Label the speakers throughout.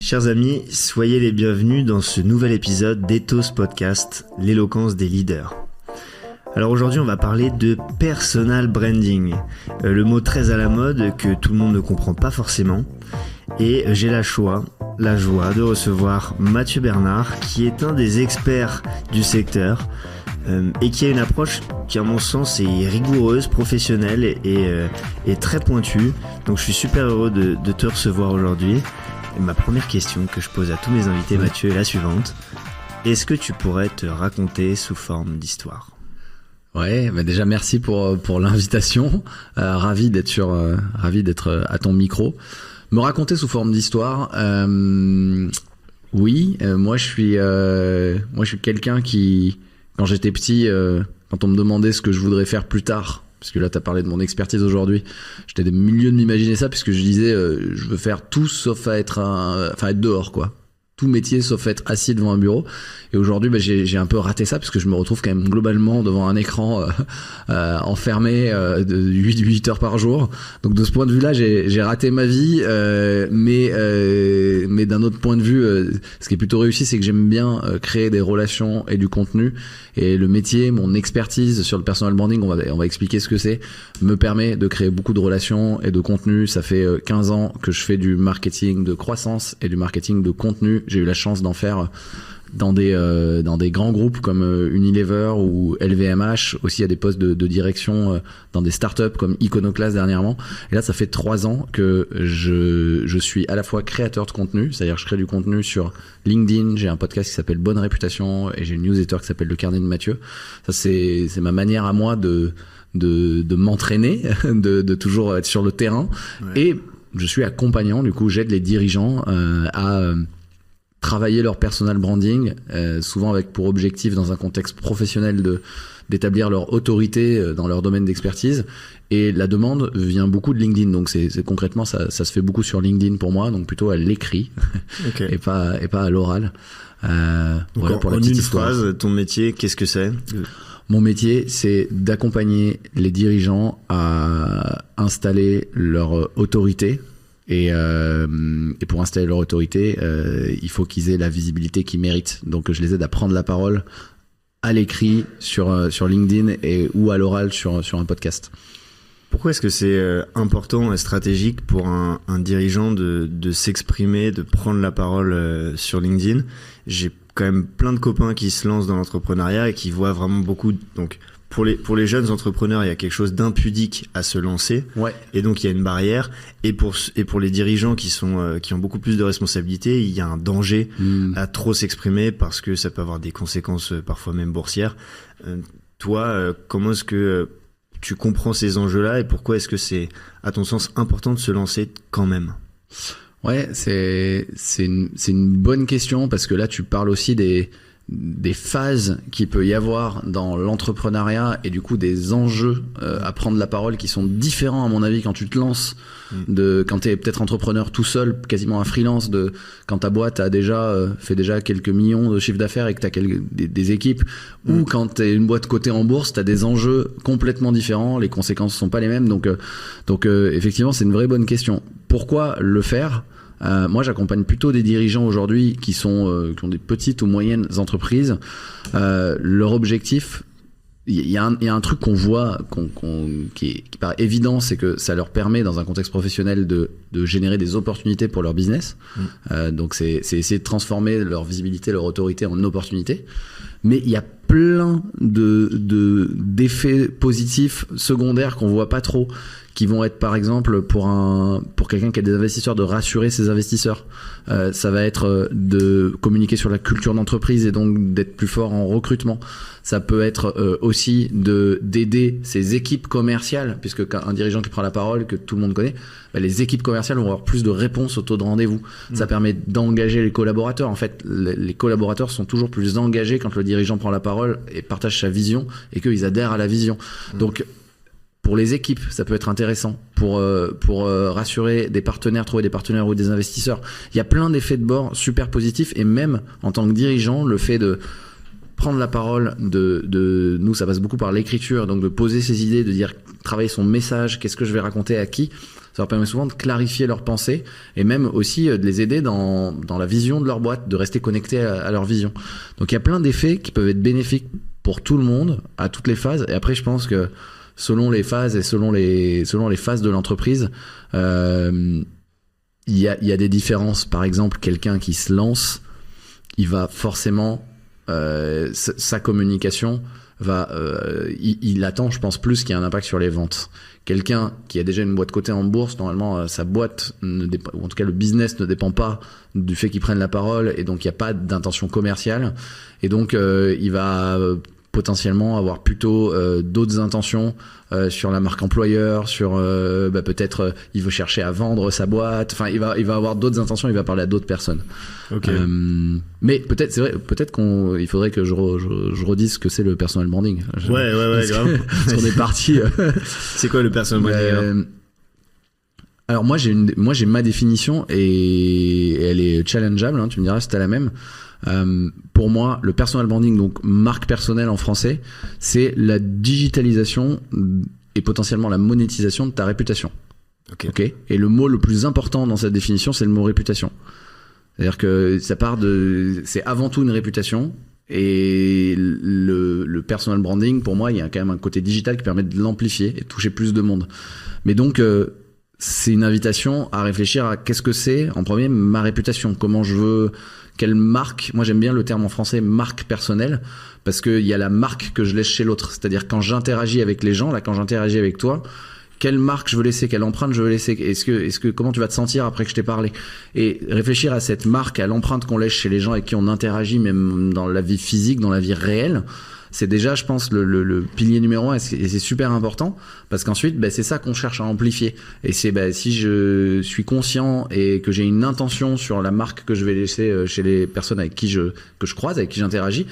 Speaker 1: Chers amis, soyez les bienvenus dans ce nouvel épisode d'Ethos Podcast, l'éloquence des leaders. Alors aujourd'hui, on va parler de personal branding, le mot très à la mode que tout le monde ne comprend pas forcément. Et j'ai la joie de recevoir Mathieu Bernard, qui est un des experts du secteur et qui a une approche qui, à mon sens, est rigoureuse, professionnelle et très pointue. Donc je suis super heureux de te recevoir aujourd'hui. Et ma première question que je pose à tous mes invités, Mathieu, est la suivante. Est-ce que tu pourrais te raconter sous forme d'histoire ?
Speaker 2: Ouais, bah déjà merci pour l'invitation. Ravi d'être à ton micro. Me raconter sous forme d'histoire. Oui, moi je suis quelqu'un qui, quand j'étais petit, quand on me demandait ce que je voudrais faire plus tard, parce que là tu as parlé de mon expertise aujourd'hui, j'étais au milieu de m'imaginer ça, puisque je disais je veux faire tout sauf être dehors, quoi. Tout métier sauf être assis devant un bureau. Et aujourd'hui, j'ai un peu raté ça, parce que je me retrouve quand même globalement devant un écran enfermé de 8 heures par jour. Donc de ce point de vue-là, j'ai raté ma vie. Mais d'un autre point de vue, ce qui est plutôt réussi, c'est que j'aime bien créer des relations et du contenu. Et le métier, mon expertise sur le personal branding, on va expliquer ce que c'est, me permet de créer beaucoup de relations et de contenu. Ça fait 15 ans que je fais du marketing de croissance et du marketing de contenu. J'ai eu la chance d'en faire dans des grands groupes comme Unilever ou LVMH, aussi à des postes de direction dans des startups comme Iconoclast dernièrement. Et là, ça fait 3 ans que je suis à la fois créateur de contenu, c'est-à-dire que je crée du contenu sur LinkedIn, j'ai un podcast qui s'appelle Bonne Réputation et j'ai une newsletter qui s'appelle Le Carnet de Mathieu. Ça, c'est ma manière à moi de m'entraîner, de toujours être sur le terrain. Ouais. Et je suis accompagnant, du coup, j'aide les dirigeants à travailler leur personal branding, souvent avec pour objectif, dans un contexte professionnel, d'établir leur autorité dans leur domaine d'expertise. Et la demande vient beaucoup de LinkedIn, donc c'est concrètement ça se fait beaucoup sur LinkedIn pour moi, donc plutôt à l'écrit. Okay. et pas à l'oral.
Speaker 1: Voilà pour la petite histoire. Phrase, ton métier, qu'est-ce que c'est ?
Speaker 2: Mon métier, c'est d'accompagner les dirigeants à installer leur autorité. Et pour installer leur autorité, il faut qu'ils aient la visibilité qu'ils méritent. Donc je les aide à prendre la parole à l'écrit sur LinkedIn ou à l'oral sur un podcast.
Speaker 1: Pourquoi est-ce que c'est important et stratégique pour un dirigeant de s'exprimer, de prendre la parole sur LinkedIn ? J'ai quand même plein de copains qui se lancent dans l'entrepreneuriat et qui voient vraiment beaucoup. Donc pour les jeunes entrepreneurs, il y a quelque chose d'impudique à se lancer. Ouais. Et donc il y a une barrière. Et pour les dirigeants qui ont beaucoup plus de responsabilités, il y a un danger à trop s'exprimer parce que ça peut avoir des conséquences parfois même boursières. Toi, comment est-ce que tu comprends ces enjeux-là et pourquoi est-ce que c'est, à ton sens, important de se lancer quand même ?
Speaker 2: Ouais, c'est une bonne question, parce que là tu parles aussi des phases qu'il peut y avoir dans l'entrepreneuriat et du coup des enjeux à prendre la parole qui sont différents, à mon avis, quand tu te lances, quand tu es peut-être entrepreneur tout seul, quasiment un freelance, quand ta boîte a fait déjà quelques millions de chiffre d'affaires et que tu as des équipes, ou quand tu es une boîte cotée en bourse, tu as des enjeux complètement différents, les conséquences sont pas les mêmes. Donc effectivement, c'est une vraie bonne question. Pourquoi le faire ? Moi, j'accompagne plutôt des dirigeants aujourd'hui qui ont des petites ou moyennes entreprises. Leur objectif, il y a un truc qu'on voit, qui paraît évident, c'est que ça leur permet, dans un contexte professionnel, de générer des opportunités pour leur business. Donc, c'est essayer de transformer leur visibilité, leur autorité en opportunités. Mais il y a plein d'effets positifs secondaires qu'on voit pas trop, qui vont être, par exemple, pour quelqu'un qui a des investisseurs, de rassurer ses investisseurs. Ça va être de communiquer sur la culture d'entreprise et donc d'être plus fort en recrutement. Ça peut être aussi d'aider ses équipes commerciales, puisque un dirigeant qui prend la parole, que tout le monde connaît, les équipes commerciales vont avoir plus de réponses au taux de rendez-vous. Ça permet d'engager les collaborateurs. En fait, les collaborateurs sont toujours plus engagés quand le dirigeant prend la parole et partage sa vision et qu'ils adhèrent à la vision. Donc, pour les équipes, ça peut être intéressant pour rassurer des partenaires, trouver des partenaires ou des investisseurs. Il y a plein d'effets de bord super positifs, et même en tant que dirigeant, le fait prendre la parole, nous ça passe beaucoup par l'écriture, donc de poser ses idées, de dire, travailler son message, qu'est-ce que je vais raconter à qui, ça leur permet souvent de clarifier leurs pensées et même aussi de les aider dans la vision de leur boîte, de rester connectés à leur vision. Donc il y a plein d'effets qui peuvent être bénéfiques pour tout le monde, à toutes les phases, et après je pense que selon les phases et selon les phases de l'entreprise, il y a des différences. Par exemple, quelqu'un qui se lance, il va forcément sa communication il attend, je pense, plus qu'il y a un impact sur les ventes. Quelqu'un qui a déjà une boîte cotée en bourse, normalement sa boîte ou en tout cas le business ne dépend pas du fait qu'il prenne la parole, et donc il n'y a pas d'intention commerciale, et donc il va potentiellement avoir plutôt d'autres intentions sur la marque employeur, sur peut-être il veut chercher à vendre sa boîte, enfin il va avoir d'autres intentions, il va parler à d'autres personnes.
Speaker 1: Okay.
Speaker 2: Mais peut-être, c'est vrai, peut-être il faudrait que je redise ce que c'est le personal branding.
Speaker 1: Ouais, grave.
Speaker 2: Parce qu'on est parti.
Speaker 1: C'est quoi le personal branding
Speaker 2: alors moi j'ai ma définition et elle est challengeable, hein, tu me diras si t'as la même. Pour moi, le personal branding, donc marque personnelle en français, c'est la digitalisation et potentiellement la monétisation de ta réputation. Okay. Et le mot le plus important dans cette définition, c'est le mot réputation. C'est-à-dire que c'est avant tout une réputation, et le personal branding, pour moi, il y a quand même un côté digital qui permet de l'amplifier et de toucher plus de monde. Mais donc c'est une invitation à réfléchir à qu'est-ce que c'est en premier ma réputation, quelle marque. Moi j'aime bien le terme en français marque personnelle, parce qu'il y a la marque que je laisse chez l'autre, c'est-à-dire quand j'interagis avec les gens, là quand j'interagis avec toi, quelle marque je veux laisser, quelle empreinte je veux laisser, est-ce que comment tu vas te sentir après que je t'ai parlé, et réfléchir à cette marque, à l'empreinte qu'on laisse chez les gens avec qui on interagit, même dans la vie physique, dans la vie réelle. C'est déjà, je pense, le pilier numéro 1, et c'est super important, parce qu'ensuite, c'est ça qu'on cherche à amplifier. Et c'est si je suis conscient et que j'ai une intention sur la marque que je vais laisser chez les personnes avec qui que je croise, avec qui j'interagis,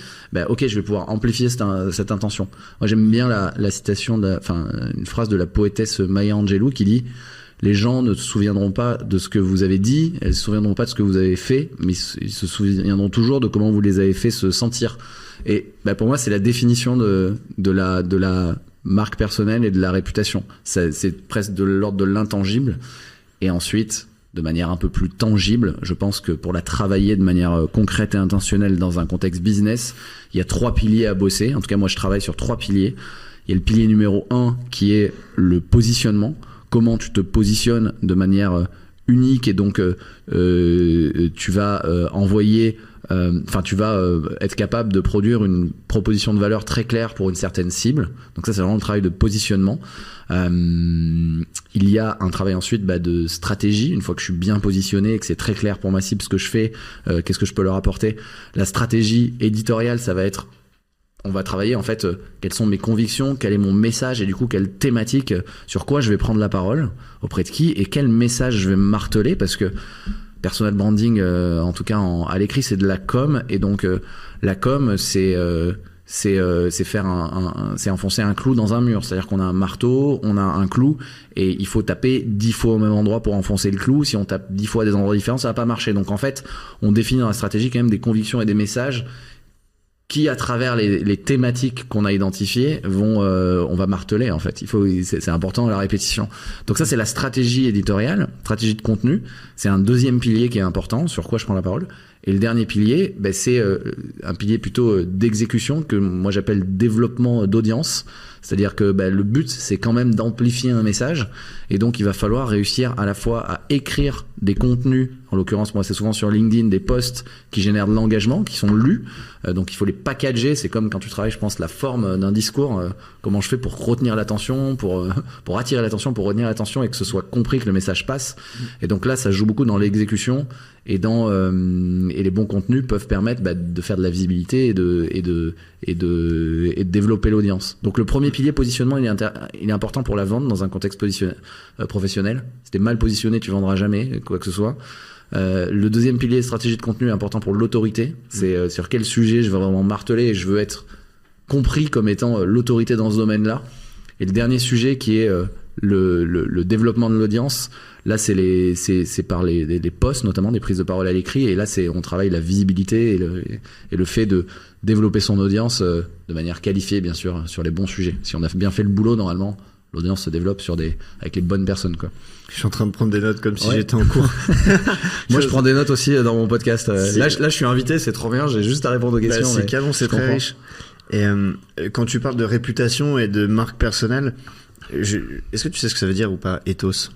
Speaker 2: ok, je vais pouvoir amplifier cette intention. Moi, j'aime bien la citation, une phrase de la poétesse Maya Angelou qui dit: les gens ne se souviendront pas de ce que vous avez dit, elles se souviendront pas de ce que vous avez fait, mais ils se souviendront toujours de comment vous les avez fait se sentir. Et pour moi, c'est la définition de la marque personnelle et de la réputation. C'est presque de l'ordre de l'intangible. Et ensuite, de manière un peu plus tangible, je pense que pour la travailler de manière concrète et intentionnelle dans un contexte business, il y a 3 piliers à bosser. En tout cas, moi, je travaille sur 3 piliers. Il y a le pilier numéro 1 qui est le positionnement. Comment tu te positionnes de manière unique, et donc tu vas envoyer... tu vas être capable de produire une proposition de valeur très claire pour une certaine cible. Donc ça, c'est vraiment le travail de positionnement. Il y a un travail ensuite de stratégie. Une fois que je suis bien positionné et que c'est très clair pour ma cible ce que je fais, qu'est-ce que je peux leur apporter. La stratégie éditoriale, ça va être... On va travailler en fait quelles sont mes convictions, quel est mon message, et du coup quelle thématique, sur quoi je vais prendre la parole, auprès de qui, et quel message je vais marteler, parce que personal branding, en tout cas à l'écrit, c'est de la com, et donc la com, c'est enfoncer un clou dans un mur. C'est-à-dire qu'on a un marteau, on a un clou, et il faut taper 10 fois au même endroit pour enfoncer le clou. Si on tape 10 fois à des endroits différents, ça va pas marcher. Donc en fait, on définit dans la stratégie quand même des convictions et des messages qui, à travers les thématiques qu'on a identifiées, on va marteler en fait. C'est important la répétition. Donc ça, c'est la stratégie éditoriale, stratégie de contenu. C'est un deuxième pilier qui est important, sur quoi je prends la parole. Et le dernier pilier, c'est un pilier plutôt d'exécution, que moi j'appelle développement d'audience. C'est-à-dire que le but, c'est quand même d'amplifier un message, et donc il va falloir réussir à la fois à écrire des contenus, en l'occurrence moi c'est souvent sur LinkedIn, des posts qui génèrent de l'engagement, qui sont lus, donc il faut les packager. C'est comme quand tu travailles, je pense, la forme d'un discours, comment je fais pour retenir l'attention, pour attirer l'attention, pour retenir l'attention, et que ce soit compris, que le message passe. Et donc là, ça joue beaucoup dans l'exécution, et les bons contenus peuvent permettre de faire de la visibilité et de développer l'audience. Donc le premier pilier, positionnement, il est important pour la vente dans un contexte professionnel. Si t'es mal positionné, tu vendras jamais quoi que ce soit. Le deuxième pilier, stratégie de contenu, est important pour l'autorité. C'est sur quel sujet je veux vraiment marteler, et je veux être compris comme étant l'autorité dans ce domaine-là. Et le dernier sujet qui est le développement de l'audience. Là, c'est par les posts, notamment des prises de parole à l'écrit. Et là, on travaille la visibilité et le fait de développer son audience de manière qualifiée, bien sûr, sur les bons sujets. Si on a bien fait le boulot, normalement, l'audience se développe avec les bonnes personnes, quoi.
Speaker 1: Je suis en train de prendre des notes comme si j'étais en cours.
Speaker 2: Moi, je prends des notes aussi dans mon podcast. Là, je suis invité, c'est trop bien. J'ai juste à répondre aux questions.
Speaker 1: C'est canon, c'est très riche. Et quand tu parles de réputation et de marque personnelle, est-ce que tu sais ce que ça veut dire ou pas, ethos?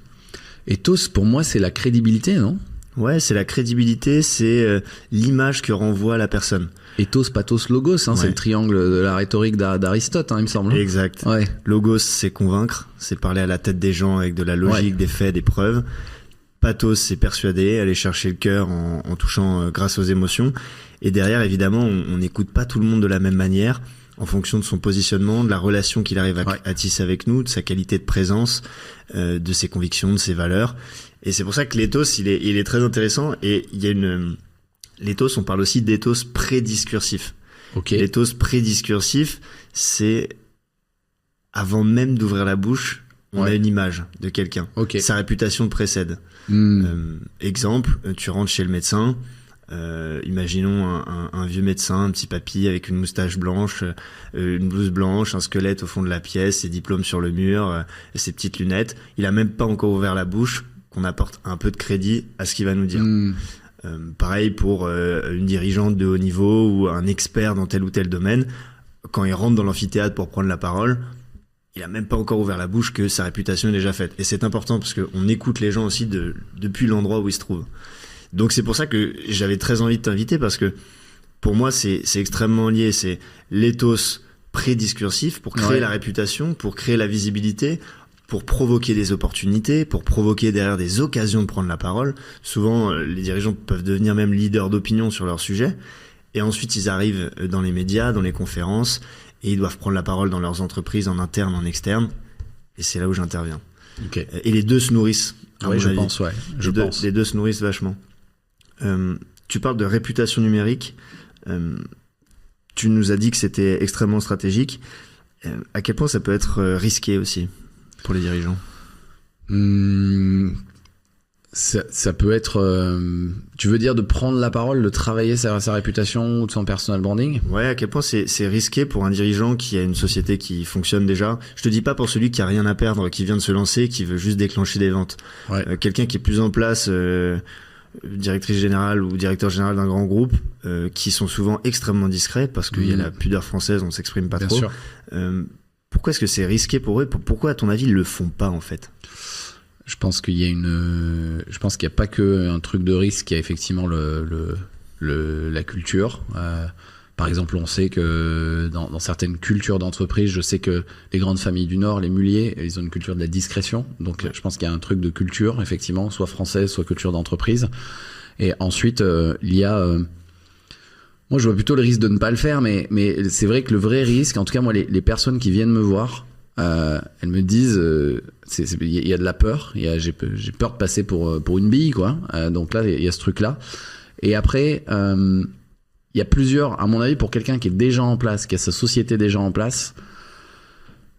Speaker 2: Ethos, pour moi, c'est la crédibilité, non?
Speaker 1: Ouais, c'est la crédibilité, c'est l'image que renvoie la personne.
Speaker 2: Ethos, pathos, logos, c'est le triangle de la rhétorique d'Aristote, il me semble.
Speaker 1: Exact.
Speaker 2: Ouais.
Speaker 1: Logos, c'est convaincre, c'est parler à la tête des gens avec de la logique, des faits, des preuves. Pathos, c'est persuader, aller chercher le cœur en touchant grâce aux émotions. Et derrière, évidemment, on n'écoute pas tout le monde de la même manière, en fonction de son positionnement, de la relation qu'il arrive à tisser avec nous, de sa qualité de présence, de ses convictions, de ses valeurs. Et c'est pour ça que l'éthos, il est très intéressant. Et il y a l'éthos, on parle aussi d'éthos prédiscursif.
Speaker 2: Okay.
Speaker 1: L'éthos prédiscursif, c'est avant même d'ouvrir la bouche, on a une image de quelqu'un.
Speaker 2: Okay.
Speaker 1: Sa réputation précède. Exemple, tu rentres chez le médecin. Imaginons un vieux médecin, un petit papy avec une moustache blanche, une blouse blanche, un squelette au fond de la pièce, ses diplômes sur le mur, ses petites lunettes. Il a même pas encore ouvert la bouche, qu'on apporte un peu de crédit à ce qu'il va nous dire. Pareil pour une dirigeante de haut niveau ou un expert dans tel ou tel domaine. Quand il rentre dans l'amphithéâtre pour prendre la parole, il a même pas encore ouvert la bouche que sa réputation est déjà faite. Et c'est important parce qu'on écoute les gens aussi depuis l'endroit où ils se trouvent. Donc c'est pour ça que j'avais très envie de t'inviter, parce que pour moi c'est extrêmement lié. C'est l'éthos prédiscursif pour créer la réputation, pour créer la visibilité, pour provoquer des opportunités, pour provoquer derrière des occasions de prendre la parole. Souvent les dirigeants peuvent devenir même leaders d'opinion sur leur sujet, et ensuite ils arrivent dans les médias, dans les conférences, et ils doivent prendre la parole dans leurs entreprises, en interne, en externe, et c'est là où j'interviens.
Speaker 2: Okay.
Speaker 1: Et les deux se nourrissent.
Speaker 2: Je pense.
Speaker 1: Les deux se nourrissent vachement. Tu parles de réputation numérique. Tu nous as dit que c'était extrêmement stratégique. À quel point ça peut être risqué aussi pour les dirigeants?
Speaker 2: Ça peut être... tu veux dire de prendre la parole, de travailler sa réputation ou de son personal branding?
Speaker 1: Ouais, à quel point c'est risqué pour un dirigeant qui a une société qui fonctionne déjà. Je te dis pas pour celui qui a rien à perdre, qui vient de se lancer, qui veut juste déclencher des ventes. Quelqu'un qui est plus en place... directrice générale ou directeur général d'un grand groupe, qui sont souvent extrêmement discrets parce qu'il y a la pudeur française, on s'exprime pas trop. Pourquoi est-ce que c'est risqué pour eux? Pourquoi, à ton avis, ils le font pas, en fait?
Speaker 2: Je pense qu'il y a pas que un truc de risque, il y a effectivement la culture. Par exemple, on sait que dans certaines cultures d'entreprise, je sais que les grandes familles du Nord, les Mulliers, ils ont une culture de la discrétion. Donc, je pense qu'il y a un truc de culture, effectivement, soit française, soit culture d'entreprise. Et ensuite, il y a... moi, je vois plutôt le risque de ne pas le faire, mais c'est vrai que le vrai risque, en tout cas, moi, les personnes qui viennent me voir, elles me disent... il y a de la peur. J'ai peur de passer pour une bille, quoi. Donc là, il y a ce truc-là. Et après... il y a plusieurs, à mon avis, pour quelqu'un qui est déjà en place, qui a sa société déjà en place,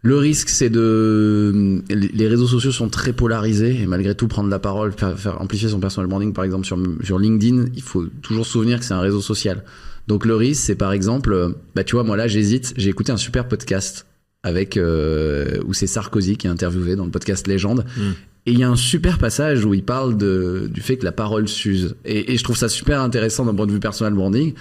Speaker 2: le risque, c'est les réseaux sociaux sont très polarisés, et malgré tout, prendre la parole, faire amplifier son personal branding, par exemple, sur LinkedIn, il faut toujours se souvenir que c'est un réseau social. Donc le risque, c'est par exemple, tu vois, moi là, j'hésite, j'ai écouté un super podcast où c'est Sarkozy qui est interviewé dans le podcast Légende. Et il y a un super passage où il parle du fait que la parole s'use. Et je trouve ça super intéressant d'un point de vue personal branding.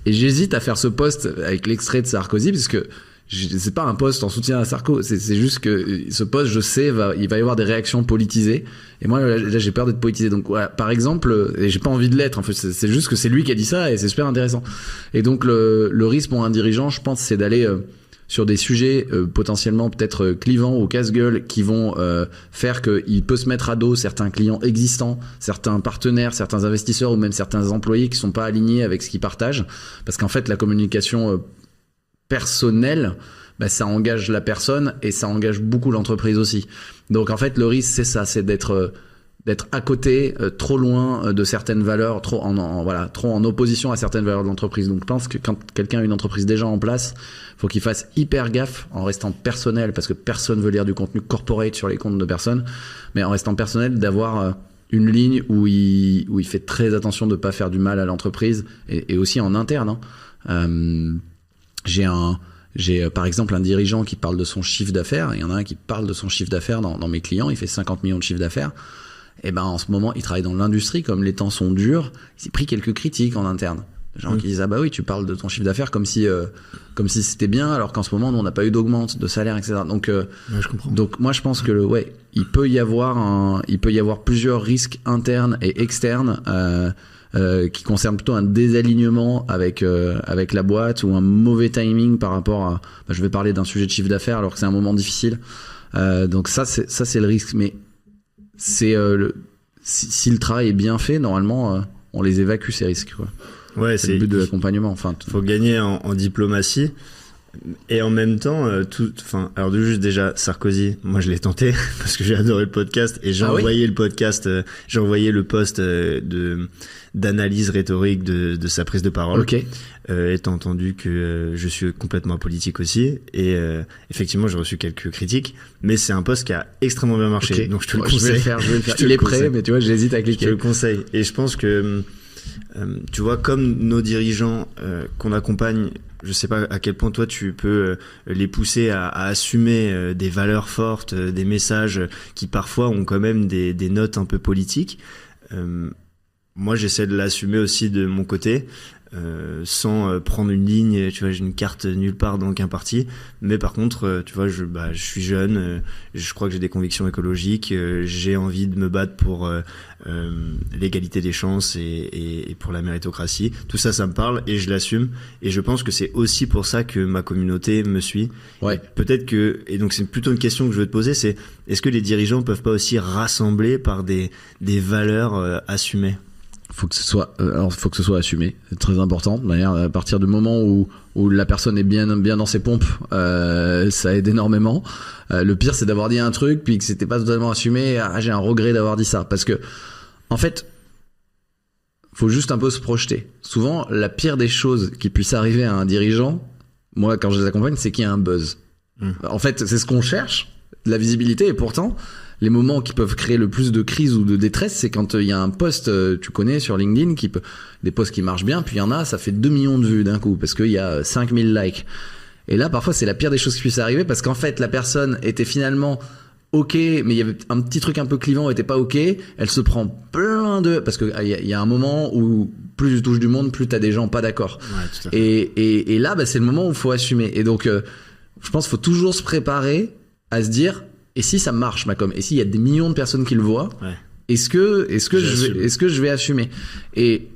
Speaker 2: Et j'hésite à faire ce post avec l'extrait de Sarkozy, parce que c'est pas un post en soutien à Sarko. C'est juste que ce post, je sais, il va y avoir des réactions politisées. Et moi, là, j'ai peur d'être politisé. Donc, voilà, par exemple, et j'ai pas envie de l'être. En fait, c'est juste que c'est lui qui a dit ça et c'est super intéressant. Et donc, le risque pour un dirigeant, je pense, c'est d'aller... sur des sujets potentiellement peut-être clivants ou casse-gueule qui vont faire qu'il peut se mettre à dos certains clients existants, certains partenaires, certains investisseurs ou même certains employés qui sont pas alignés avec ce qu'ils partagent. Parce qu'en fait, la communication personnelle, ça engage la personne et ça engage beaucoup l'entreprise aussi. Donc en fait, le risque, c'est ça, c'est d'être d'être à côté, trop loin de certaines valeurs, trop en opposition à certaines valeurs de l'entreprise. Donc je pense que quand quelqu'un a une entreprise déjà en place, faut qu'il fasse hyper gaffe en restant personnel, parce que personne veut lire du contenu corporate sur les comptes de personnes, mais en restant personnel, d'avoir une ligne où il fait très attention de pas faire du mal à l'entreprise, et aussi en interne. J'ai par exemple un dirigeant qui parle de son chiffre d'affaires. Il y en a un qui parle de son chiffre d'affaires dans mes clients. Il fait 50 millions de chiffre d'affaires. Et ben en ce moment, il travaille dans l'industrie. Comme les temps sont durs, il s'est pris quelques critiques en interne. Des gens qui disent ah bah oui, tu parles de ton chiffre d'affaires comme si c'était bien, alors qu'en ce moment, nous, on n'a pas eu d'augmente de salaire, etc. Donc
Speaker 1: je comprends.
Speaker 2: Donc moi, je pense que il peut y avoir plusieurs risques internes et externes. Qui concerne plutôt un désalignement avec la boîte, ou un mauvais timing par rapport à je vais parler d'un sujet de chiffre d'affaires alors que c'est un moment difficile, donc ça c'est le risque, mais c'est si le travail est bien fait, normalement on les évacue, ces risques, quoi.
Speaker 1: Ouais,
Speaker 2: c'est le but de l'accompagnement.
Speaker 1: Faut gagner en diplomatie. Et en même temps, alors juste déjà Sarkozy, moi je l'ai tenté parce que j'ai adoré le podcast, et j'ai envoyé le podcast, j'ai envoyé le post d'analyse rhétorique de sa prise de parole.
Speaker 2: Ok.
Speaker 1: Étant entendu que je suis complètement apolitique aussi, et effectivement j'ai reçu quelques critiques, mais c'est un post qui a extrêmement bien marché. Okay. Donc je te le conseille. Je vais le faire.
Speaker 2: Il est prêt, mais tu vois, j'hésite à cliquer.
Speaker 1: Je te le conseille, et je pense que tu vois, comme nos dirigeants qu'on accompagne, je sais pas à quel point toi tu peux les pousser à assumer des valeurs fortes, des messages qui parfois ont quand même des notes un peu politiques. Moi j'essaie de l'assumer aussi de mon côté, sans prendre une ligne, tu vois, j'ai une carte nulle part dans aucun parti, mais par contre tu vois, je suis jeune, je crois que j'ai des convictions écologiques, j'ai envie de me battre pour l'égalité des chances et pour la méritocratie. Tout ça, ça me parle et je l'assume, et je pense que c'est aussi pour ça que ma communauté me suit.
Speaker 2: Ouais.
Speaker 1: Peut-être que, et donc c'est plutôt une question que je veux te poser, c'est est-ce que les dirigeants peuvent pas aussi rassembler par des valeurs assumées?
Speaker 2: Faut que ce soit assumé, c'est très important. De manière, à partir du moment où la personne est bien dans ses pompes, ça aide énormément. Le pire, c'est d'avoir dit un truc puis que c'était pas totalement assumé. J'ai un regret d'avoir dit ça, parce que en fait, faut juste un peu se projeter. Souvent, la pire des choses qui puisse arriver à un dirigeant, moi quand je les accompagne, c'est qu'il y a un buzz. En fait, c'est ce qu'on cherche, de la visibilité, et pourtant les moments qui peuvent créer le plus de crise ou de détresse, c'est quand il y a un post, tu connais, sur LinkedIn, des posts qui marchent bien, puis il y en a, ça fait 2 millions de vues d'un coup, parce qu'il y a 5000 likes. Et là, parfois, c'est la pire des choses qui puissent arriver, parce qu'en fait, la personne était finalement ok, mais il y avait un petit truc un peu clivant, elle était pas ok, elle se prend parce que il y a un moment où plus tu touches du monde, plus t'as des gens pas d'accord.
Speaker 1: Ouais, tout à fait.
Speaker 2: Et là, c'est le moment où il faut assumer. Et donc, je pense qu'il faut toujours se préparer à se dire, et si ça marche, ma com, et s'il y a des millions de personnes qui le voient, est-ce que je vais assumer? Et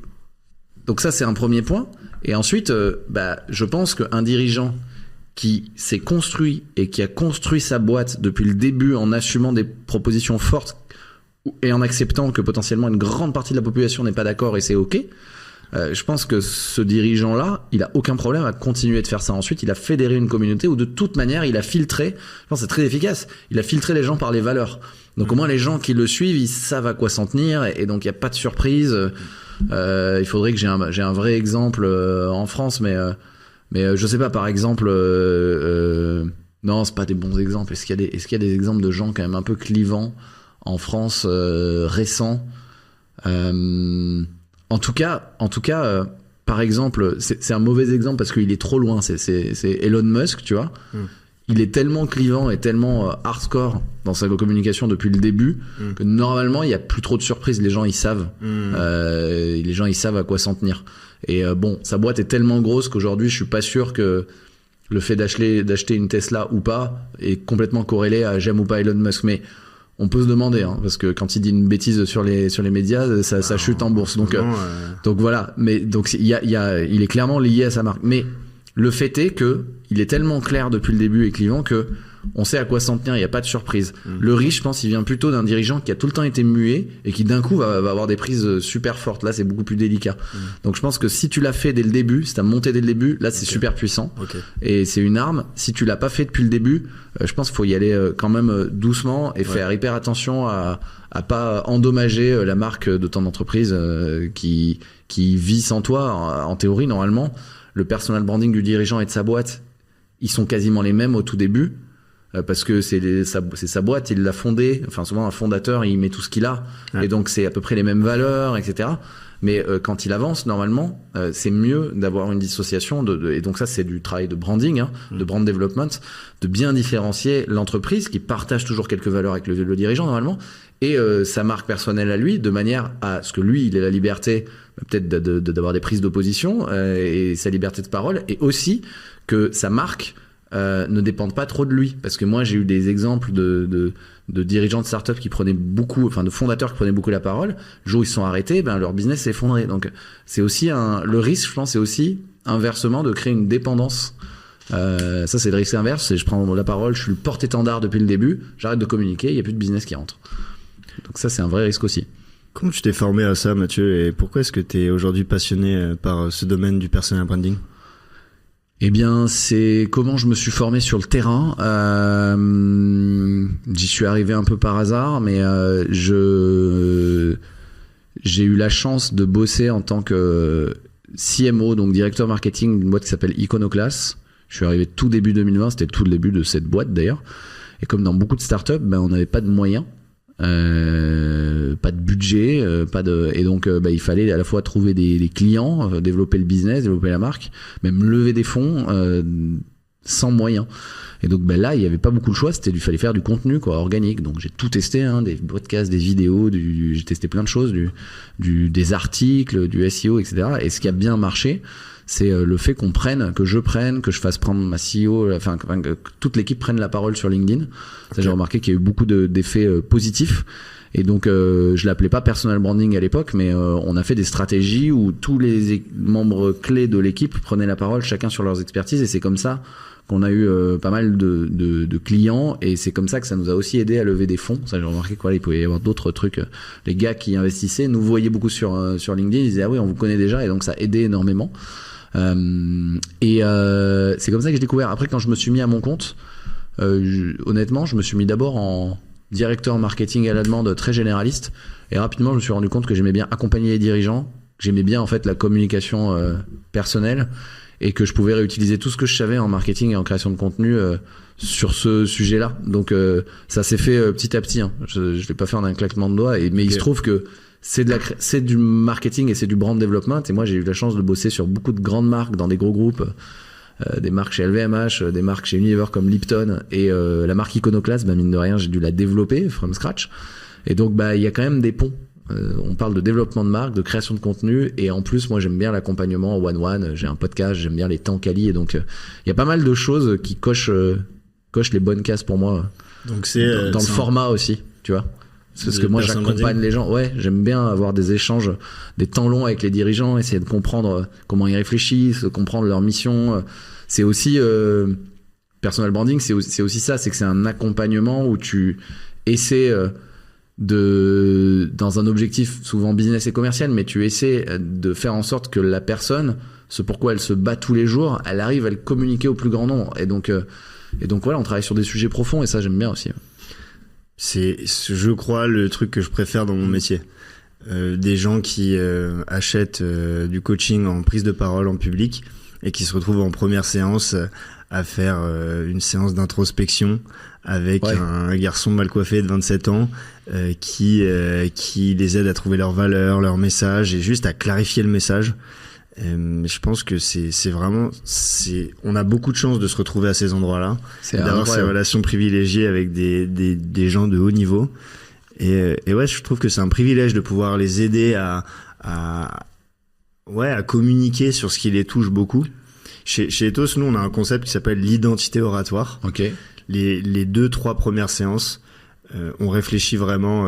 Speaker 2: donc ça, c'est un premier point. Et ensuite, je pense qu'un dirigeant qui s'est construit et qui a construit sa boîte depuis le début en assumant des propositions fortes et en acceptant que potentiellement une grande partie de la population n'est pas d'accord, et c'est ok, je pense que ce dirigeant-là, il a aucun problème à continuer de faire ça. Ensuite, il a fédéré une communauté où de toute manière, il a filtré, je pense que c'est très efficace, il a filtré les gens par les valeurs. Donc au moins, les gens qui le suivent, ils savent à quoi s'en tenir, et donc il n'y a pas de surprise. Il faudrait que j'ai un vrai exemple en France, mais je sais pas, par exemple, non, c'est pas des bons exemples. Est-ce qu'il y a des exemples de gens quand même un peu clivants en France récents? En tout cas, par exemple, c'est un mauvais exemple parce qu'il est trop loin. C'est Elon Musk, tu vois. Il est tellement clivant et tellement hardcore dans sa communication depuis le début que normalement il y a plus trop de surprises. Les gens ils savent, les gens ils savent à quoi s'en tenir. Et sa boîte est tellement grosse qu'aujourd'hui je suis pas sûr que le fait d'acheter une Tesla ou pas est complètement corrélé à j'aime ou pas Elon Musk. Mais on peut se demander, parce que quand il dit une bêtise sur les médias, ça chute en bourse. Donc voilà. Mais donc il est clairement lié à sa marque. Mais le fait est que il est tellement clair depuis le début et clivant que on sait à quoi s'en tenir, il n'y a pas de surprise. Le risque, je pense, il vient plutôt d'un dirigeant qui a tout le temps été muet et qui d'un coup va avoir des prises super fortes. Là, c'est beaucoup plus délicat. Donc je pense que si tu l'as fait dès le début, si tu as monté dès le début, là, c'est super puissant. Et c'est une arme. Si tu l'as pas fait depuis le début, je pense qu'il faut y aller quand même doucement et faire hyper attention à à pas endommager la marque de ton entreprise qui vit sans toi. En théorie, normalement, le personal branding du dirigeant et de sa boîte, ils sont quasiment les mêmes au tout début. Parce que c'est sa boîte, il l'a fondée. Enfin, souvent, un fondateur, il met tout ce qu'il a. Ouais. Et donc, c'est à peu près les mêmes valeurs, etc. Mais quand il avance, normalement, c'est mieux d'avoir une dissociation. Et donc ça, c'est du travail de branding, de brand development, de bien différencier l'entreprise qui partage toujours quelques valeurs avec le dirigeant, normalement, et sa marque personnelle à lui, de manière à ce que lui, il ait la liberté peut-être d'avoir des prises d'opposition et sa liberté de parole, et aussi que sa marque ne dépendent pas trop de lui, parce que moi j'ai eu des exemples de dirigeants de start-up qui prenaient beaucoup, enfin de fondateurs qui prenaient beaucoup la parole. Le jour où ils se sont arrêtés, leur business s'est effondré. Donc c'est aussi le risque, je pense, c'est aussi inversement de créer une dépendance. Ça c'est le risque inverse, c'est je prends la parole, je suis le porte-étendard depuis le début, j'arrête de communiquer, il n'y a plus de business qui rentre. Donc ça c'est un vrai risque aussi.
Speaker 1: Comment tu t'es formé à ça, Mathieu, et pourquoi est-ce que tu es aujourd'hui passionné par ce domaine du personal branding ?
Speaker 2: Eh bien, c'est comment je me suis formé sur le terrain. J'y suis arrivé un peu par hasard, mais j'ai eu la chance de bosser en tant que CMO, donc directeur marketing d'une boîte qui s'appelle Iconoclast. Je suis arrivé tout début 2020, c'était tout le début de cette boîte d'ailleurs. Et comme dans beaucoup de startups, on n'avait pas de moyens. Pas de budget, et donc il fallait à la fois trouver des clients, développer le business, développer la marque, même lever des fonds sans moyens. Et donc là il y avait pas beaucoup de choix, il fallait faire du contenu organique. Donc j'ai tout testé, des podcasts, des vidéos, j'ai testé plein de choses, des articles, du SEO, etc. Et ce qui a bien marché, c'est le fait que je fasse prendre ma CEO, que toute l'équipe prenne la parole sur LinkedIn. Ça, j'ai remarqué qu'il y a eu beaucoup d'effets positifs. Et donc, je l'appelais pas personal branding à l'époque, mais on a fait des stratégies où tous les membres clés de l'équipe prenaient la parole, chacun sur leurs expertises. Et c'est comme ça qu'on a eu pas mal de clients, et c'est comme ça que ça nous a aussi aidé à lever des fonds. Ça, j'ai remarqué qu'il pouvait y avoir d'autres trucs. Les gars qui investissaient nous voyaient beaucoup sur LinkedIn, ils disaient ah oui, on vous connaît déjà, et donc ça aidait énormément. C'est comme ça que j'ai découvert. Après, quand je me suis mis à mon compte, honnêtement, je me suis mis d'abord en directeur marketing à la demande très généraliste, et rapidement je me suis rendu compte que j'aimais bien accompagner les dirigeants, que j'aimais bien en fait la communication personnelle, et que je pouvais réutiliser tout ce que je savais en marketing et en création de contenu sur ce sujet-là. Donc ça s'est fait petit à petit. Je l'ai pas fait en un claquement de doigts, mais il se trouve que c'est du marketing et c'est du brand development. Et moi, j'ai eu la chance de bosser sur beaucoup de grandes marques dans des gros groupes, des marques chez LVMH, des marques chez Unilever comme Lipton, et la marque Iconoclast, mine de rien, j'ai dû la développer from scratch. Et donc, il y a quand même des ponts. On parle de développement de marque, de création de contenu, et en plus, moi, j'aime bien l'accompagnement one-one. J'ai un podcast, j'aime bien les temps quali, et donc il y a pas mal de choses qui cochent les bonnes cases pour moi. Donc c'est dans le format aussi, tu vois. C'est parce que moi j'accompagne les gens. Ouais, j'aime bien avoir des échanges, des temps longs avec les dirigeants, essayer de comprendre comment ils réfléchissent, comprendre leur mission. C'est aussi personal branding, c'est aussi ça, c'est que c'est un accompagnement où tu essaies dans un objectif souvent business et commercial, mais tu essaies de faire en sorte que la personne, ce pourquoi elle se bat tous les jours, elle arrive à le communiquer au plus grand nombre. Et donc voilà, on travaille sur des sujets profonds, et ça j'aime bien aussi.
Speaker 1: C'est, je crois, le truc que je préfère dans mon métier. Des gens qui achètent du coaching en prise de parole en public et qui se retrouvent en première séance à faire une séance d'introspection avec un garçon mal coiffé de 27 ans qui les aide à trouver leurs valeurs, leurs messages, et juste à clarifier le message. Je pense que c'est vraiment, on a beaucoup de chance de se retrouver à ces endroits-là, d'avoir ces relations privilégiées avec des gens de haut niveau. Et ouais, je trouve que c'est un privilège de pouvoir les aider à communiquer sur ce qui les touche beaucoup. Chez Ethos, nous, on a un concept qui s'appelle l'identité oratoire.
Speaker 2: Ok.
Speaker 1: Les 2-3 premières séances, on réfléchit vraiment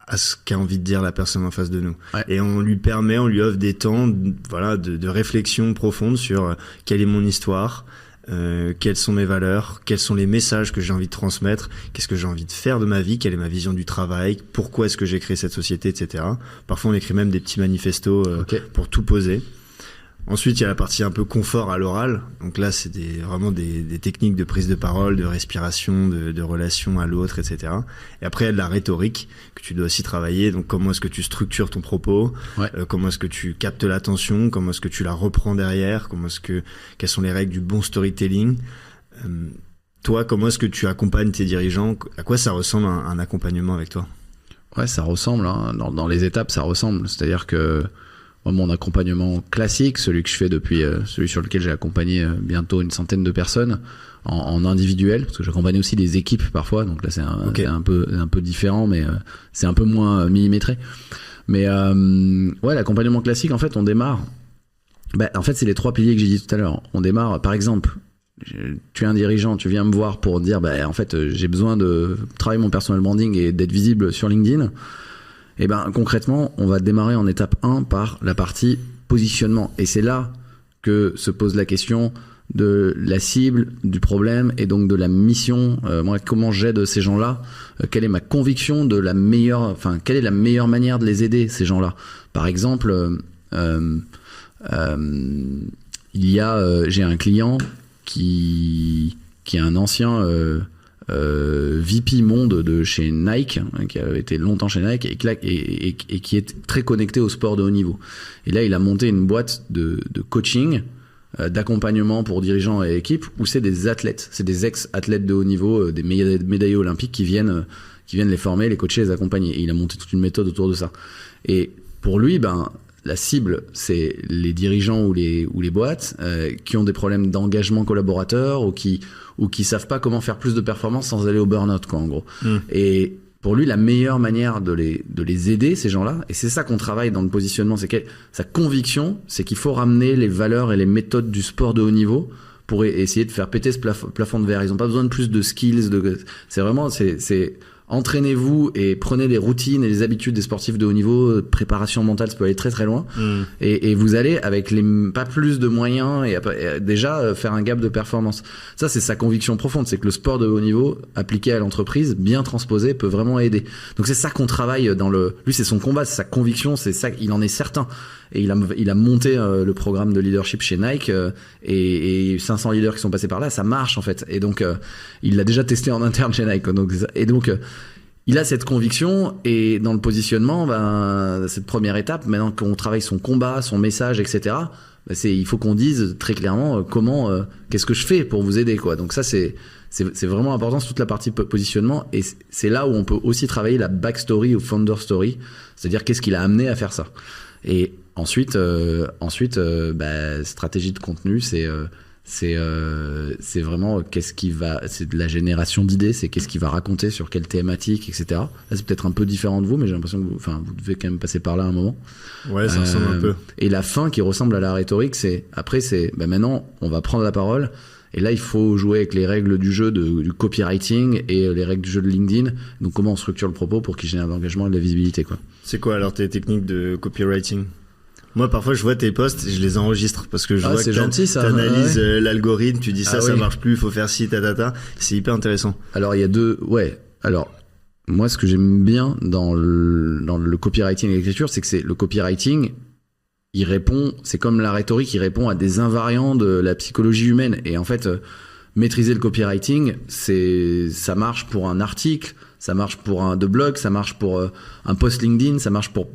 Speaker 1: à ce qu'a envie de dire la personne en face de nous. Ouais. Et on lui offre des temps de réflexion profonde sur quelle est mon histoire, quelles sont mes valeurs, quels sont les messages que j'ai envie de transmettre, qu'est-ce que j'ai envie de faire de ma vie, quelle est ma vision du travail, pourquoi est-ce que j'ai créé cette société, etc. Parfois on écrit même des petits manifestos pour tout poser. Ensuite, il y a la partie un peu confort à l'oral. Donc là, c'est vraiment des techniques de prise de parole, de respiration, de relation à l'autre, etc. Et après, il y a de la rhétorique que tu dois aussi travailler. Donc, comment est-ce que tu structures ton propos? Comment est-ce que tu captes l'attention? Comment est-ce que tu la reprends derrière? Quelles sont les règles du bon storytelling? Toi, comment est-ce que tu accompagnes tes dirigeants? À quoi ça ressemble un accompagnement avec toi?
Speaker 2: Ouais, ça ressemble. Hein. Dans les étapes, ça ressemble. C'est-à-dire que mon accompagnement classique, celui que je fais depuis, celui sur lequel j'ai accompagné bientôt une centaine de personnes en individuel, parce que j'accompagne aussi des équipes parfois, donc là c'est un peu différent, mais c'est un peu moins millimétré. Mais ouais, l'accompagnement classique, en fait, on démarre. En fait, c'est les 3 piliers que j'ai dit tout à l'heure. On démarre, par exemple, tu es un dirigeant, tu viens me voir pour dire, en fait, j'ai besoin de travailler mon personal branding et d'être visible sur LinkedIn. Et concrètement, on va démarrer en étape 1 par la partie positionnement. Et c'est là que se pose la question de la cible, du problème et donc de la mission. Moi, comment j'aide ces gens-là? Quelle est ma conviction de quelle est la meilleure manière de les aider, ces gens-là? Par exemple, j'ai un client qui est un ancien VP monde de chez Nike, qui a été longtemps chez Nike et qui est très connecté au sport de haut niveau. Et là, il a monté une boîte de coaching, d'accompagnement pour dirigeants et équipes, où c'est des athlètes, c'est des ex-athlètes de haut niveau, des médaillés olympiques qui viennent les former, les coacher, les accompagner. Et il a monté toute une méthode autour de ça. Et pour lui, la cible, c'est les dirigeants ou les boîtes qui ont des problèmes d'engagement collaborateur ou qui savent pas comment faire plus de performance sans aller au burn-out, quoi, en gros. Et pour lui, la meilleure manière de les aider, ces gens-là, et c'est ça qu'on travaille dans le positionnement, c'est que sa conviction, c'est qu'il faut ramener les valeurs et les méthodes du sport de haut niveau pour essayer de faire péter ce plafond de verre. Ils ont pas besoin de plus de skills, c'est vraiment, c'est entraînez-vous et prenez les routines et les habitudes des sportifs de haut niveau. Préparation mentale, ça peut aller très très loin. Et vous allez avec pas plus de moyens et déjà faire un gap de performance. Ça, c'est sa conviction profonde, c'est que le sport de haut niveau appliqué à l'entreprise, bien transposé, peut vraiment aider. Donc c'est ça qu'on travaille lui, c'est son combat, c'est sa conviction, c'est ça, il en est certain. Et il a monté le programme de leadership chez Nike et 500 leaders qui sont passés par là, ça marche en fait. Et donc il l'a déjà testé en interne chez Nike. Donc il a cette conviction, et dans le positionnement, cette première étape, maintenant qu'on travaille son combat, son message, etc., il faut qu'on dise très clairement qu'est-ce que je fais pour vous aider, quoi. Donc ça, c'est vraiment important, c'est toute la partie positionnement, et c'est là où on peut aussi travailler la backstory ou founder story, c'est-à-dire qu'est-ce qui l'a amené à faire ça. Et ensuite, stratégie de contenu, c'est vraiment c'est de la génération d'idées, c'est qu'est-ce qu'il va raconter sur quelle thématique, etc. Là, c'est peut-être un peu différent de vous, mais j'ai l'impression que vous devez quand même passer par là à un moment.
Speaker 1: Ouais, ça ressemble un peu.
Speaker 2: Et la fin qui ressemble à la rhétorique, maintenant, on va prendre la parole. Et là, il faut jouer avec les règles du jeu du copywriting et les règles du jeu de LinkedIn. Donc, comment on structure le propos pour qu'il génère de l'engagement et de la visibilité, quoi.
Speaker 1: C'est quoi alors tes techniques de copywriting? Moi, parfois, je vois tes posts et je les enregistre parce que je vois que t'analyses l'algorithme, tu dis ça marche plus, il faut faire ci, C'est hyper intéressant.
Speaker 2: Alors, il y a Alors, moi, ce que j'aime bien dans le copywriting et l'écriture, c'est que le copywriting, il répond, c'est comme la rhétorique, il répond à des invariants de la psychologie humaine. Et en fait, maîtriser le copywriting, ça marche pour un article, ça marche pour un blog, ça marche pour un post LinkedIn, ça marche pour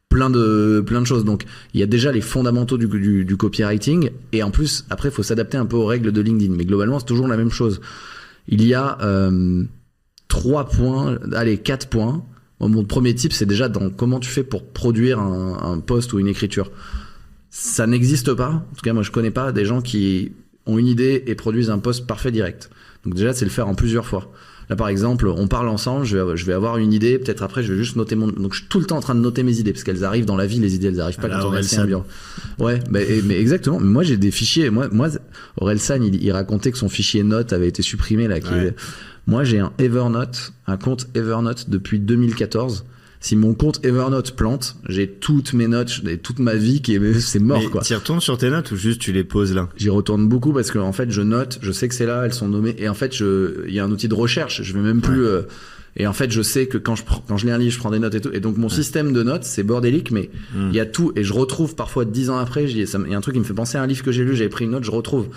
Speaker 2: plein de choses. Donc il y a déjà les fondamentaux du copywriting, et en plus après il faut s'adapter un peu aux règles de LinkedIn, mais globalement c'est toujours la même chose. Il y a 4 points. Mon premier tip, c'est déjà dans comment tu fais pour produire un post ou une écriture. Ça n'existe pas, en tout cas moi je connais pas des gens qui ont une idée et produisent un post parfait direct. Donc déjà c'est le faire en plusieurs fois. Là, par exemple, on parle ensemble, je vais avoir une idée, peut-être après, je vais juste noter donc je suis tout le temps en train de noter mes idées, parce qu'elles arrivent dans la vie, les idées, elles arrivent pas quand on est assis à un bureau. Ouais, mais exactement. Mais moi, j'ai des fichiers. Moi, Orelsan, il racontait que son fichier notes avait été supprimé, là. Moi, j'ai un compte Evernote depuis 2014. Si mon compte Evernote plante, j'ai toutes mes notes et toute ma vie c'est mort,
Speaker 1: mais
Speaker 2: quoi.
Speaker 1: Tu y retournes sur tes notes ou juste tu les poses là?
Speaker 2: J'y retourne beaucoup parce que en fait je note, je sais que c'est là, elles sont nommées et en fait il y a un outil de recherche, je vais même plus et en fait je sais que quand je lis un livre, je prends des notes et tout, et donc mon système de notes c'est bordélique, mais il y a tout, et je retrouve parfois 10 ans après, il y a un truc qui me fait penser à un livre que j'ai lu, j'avais pris une note, je retrouve.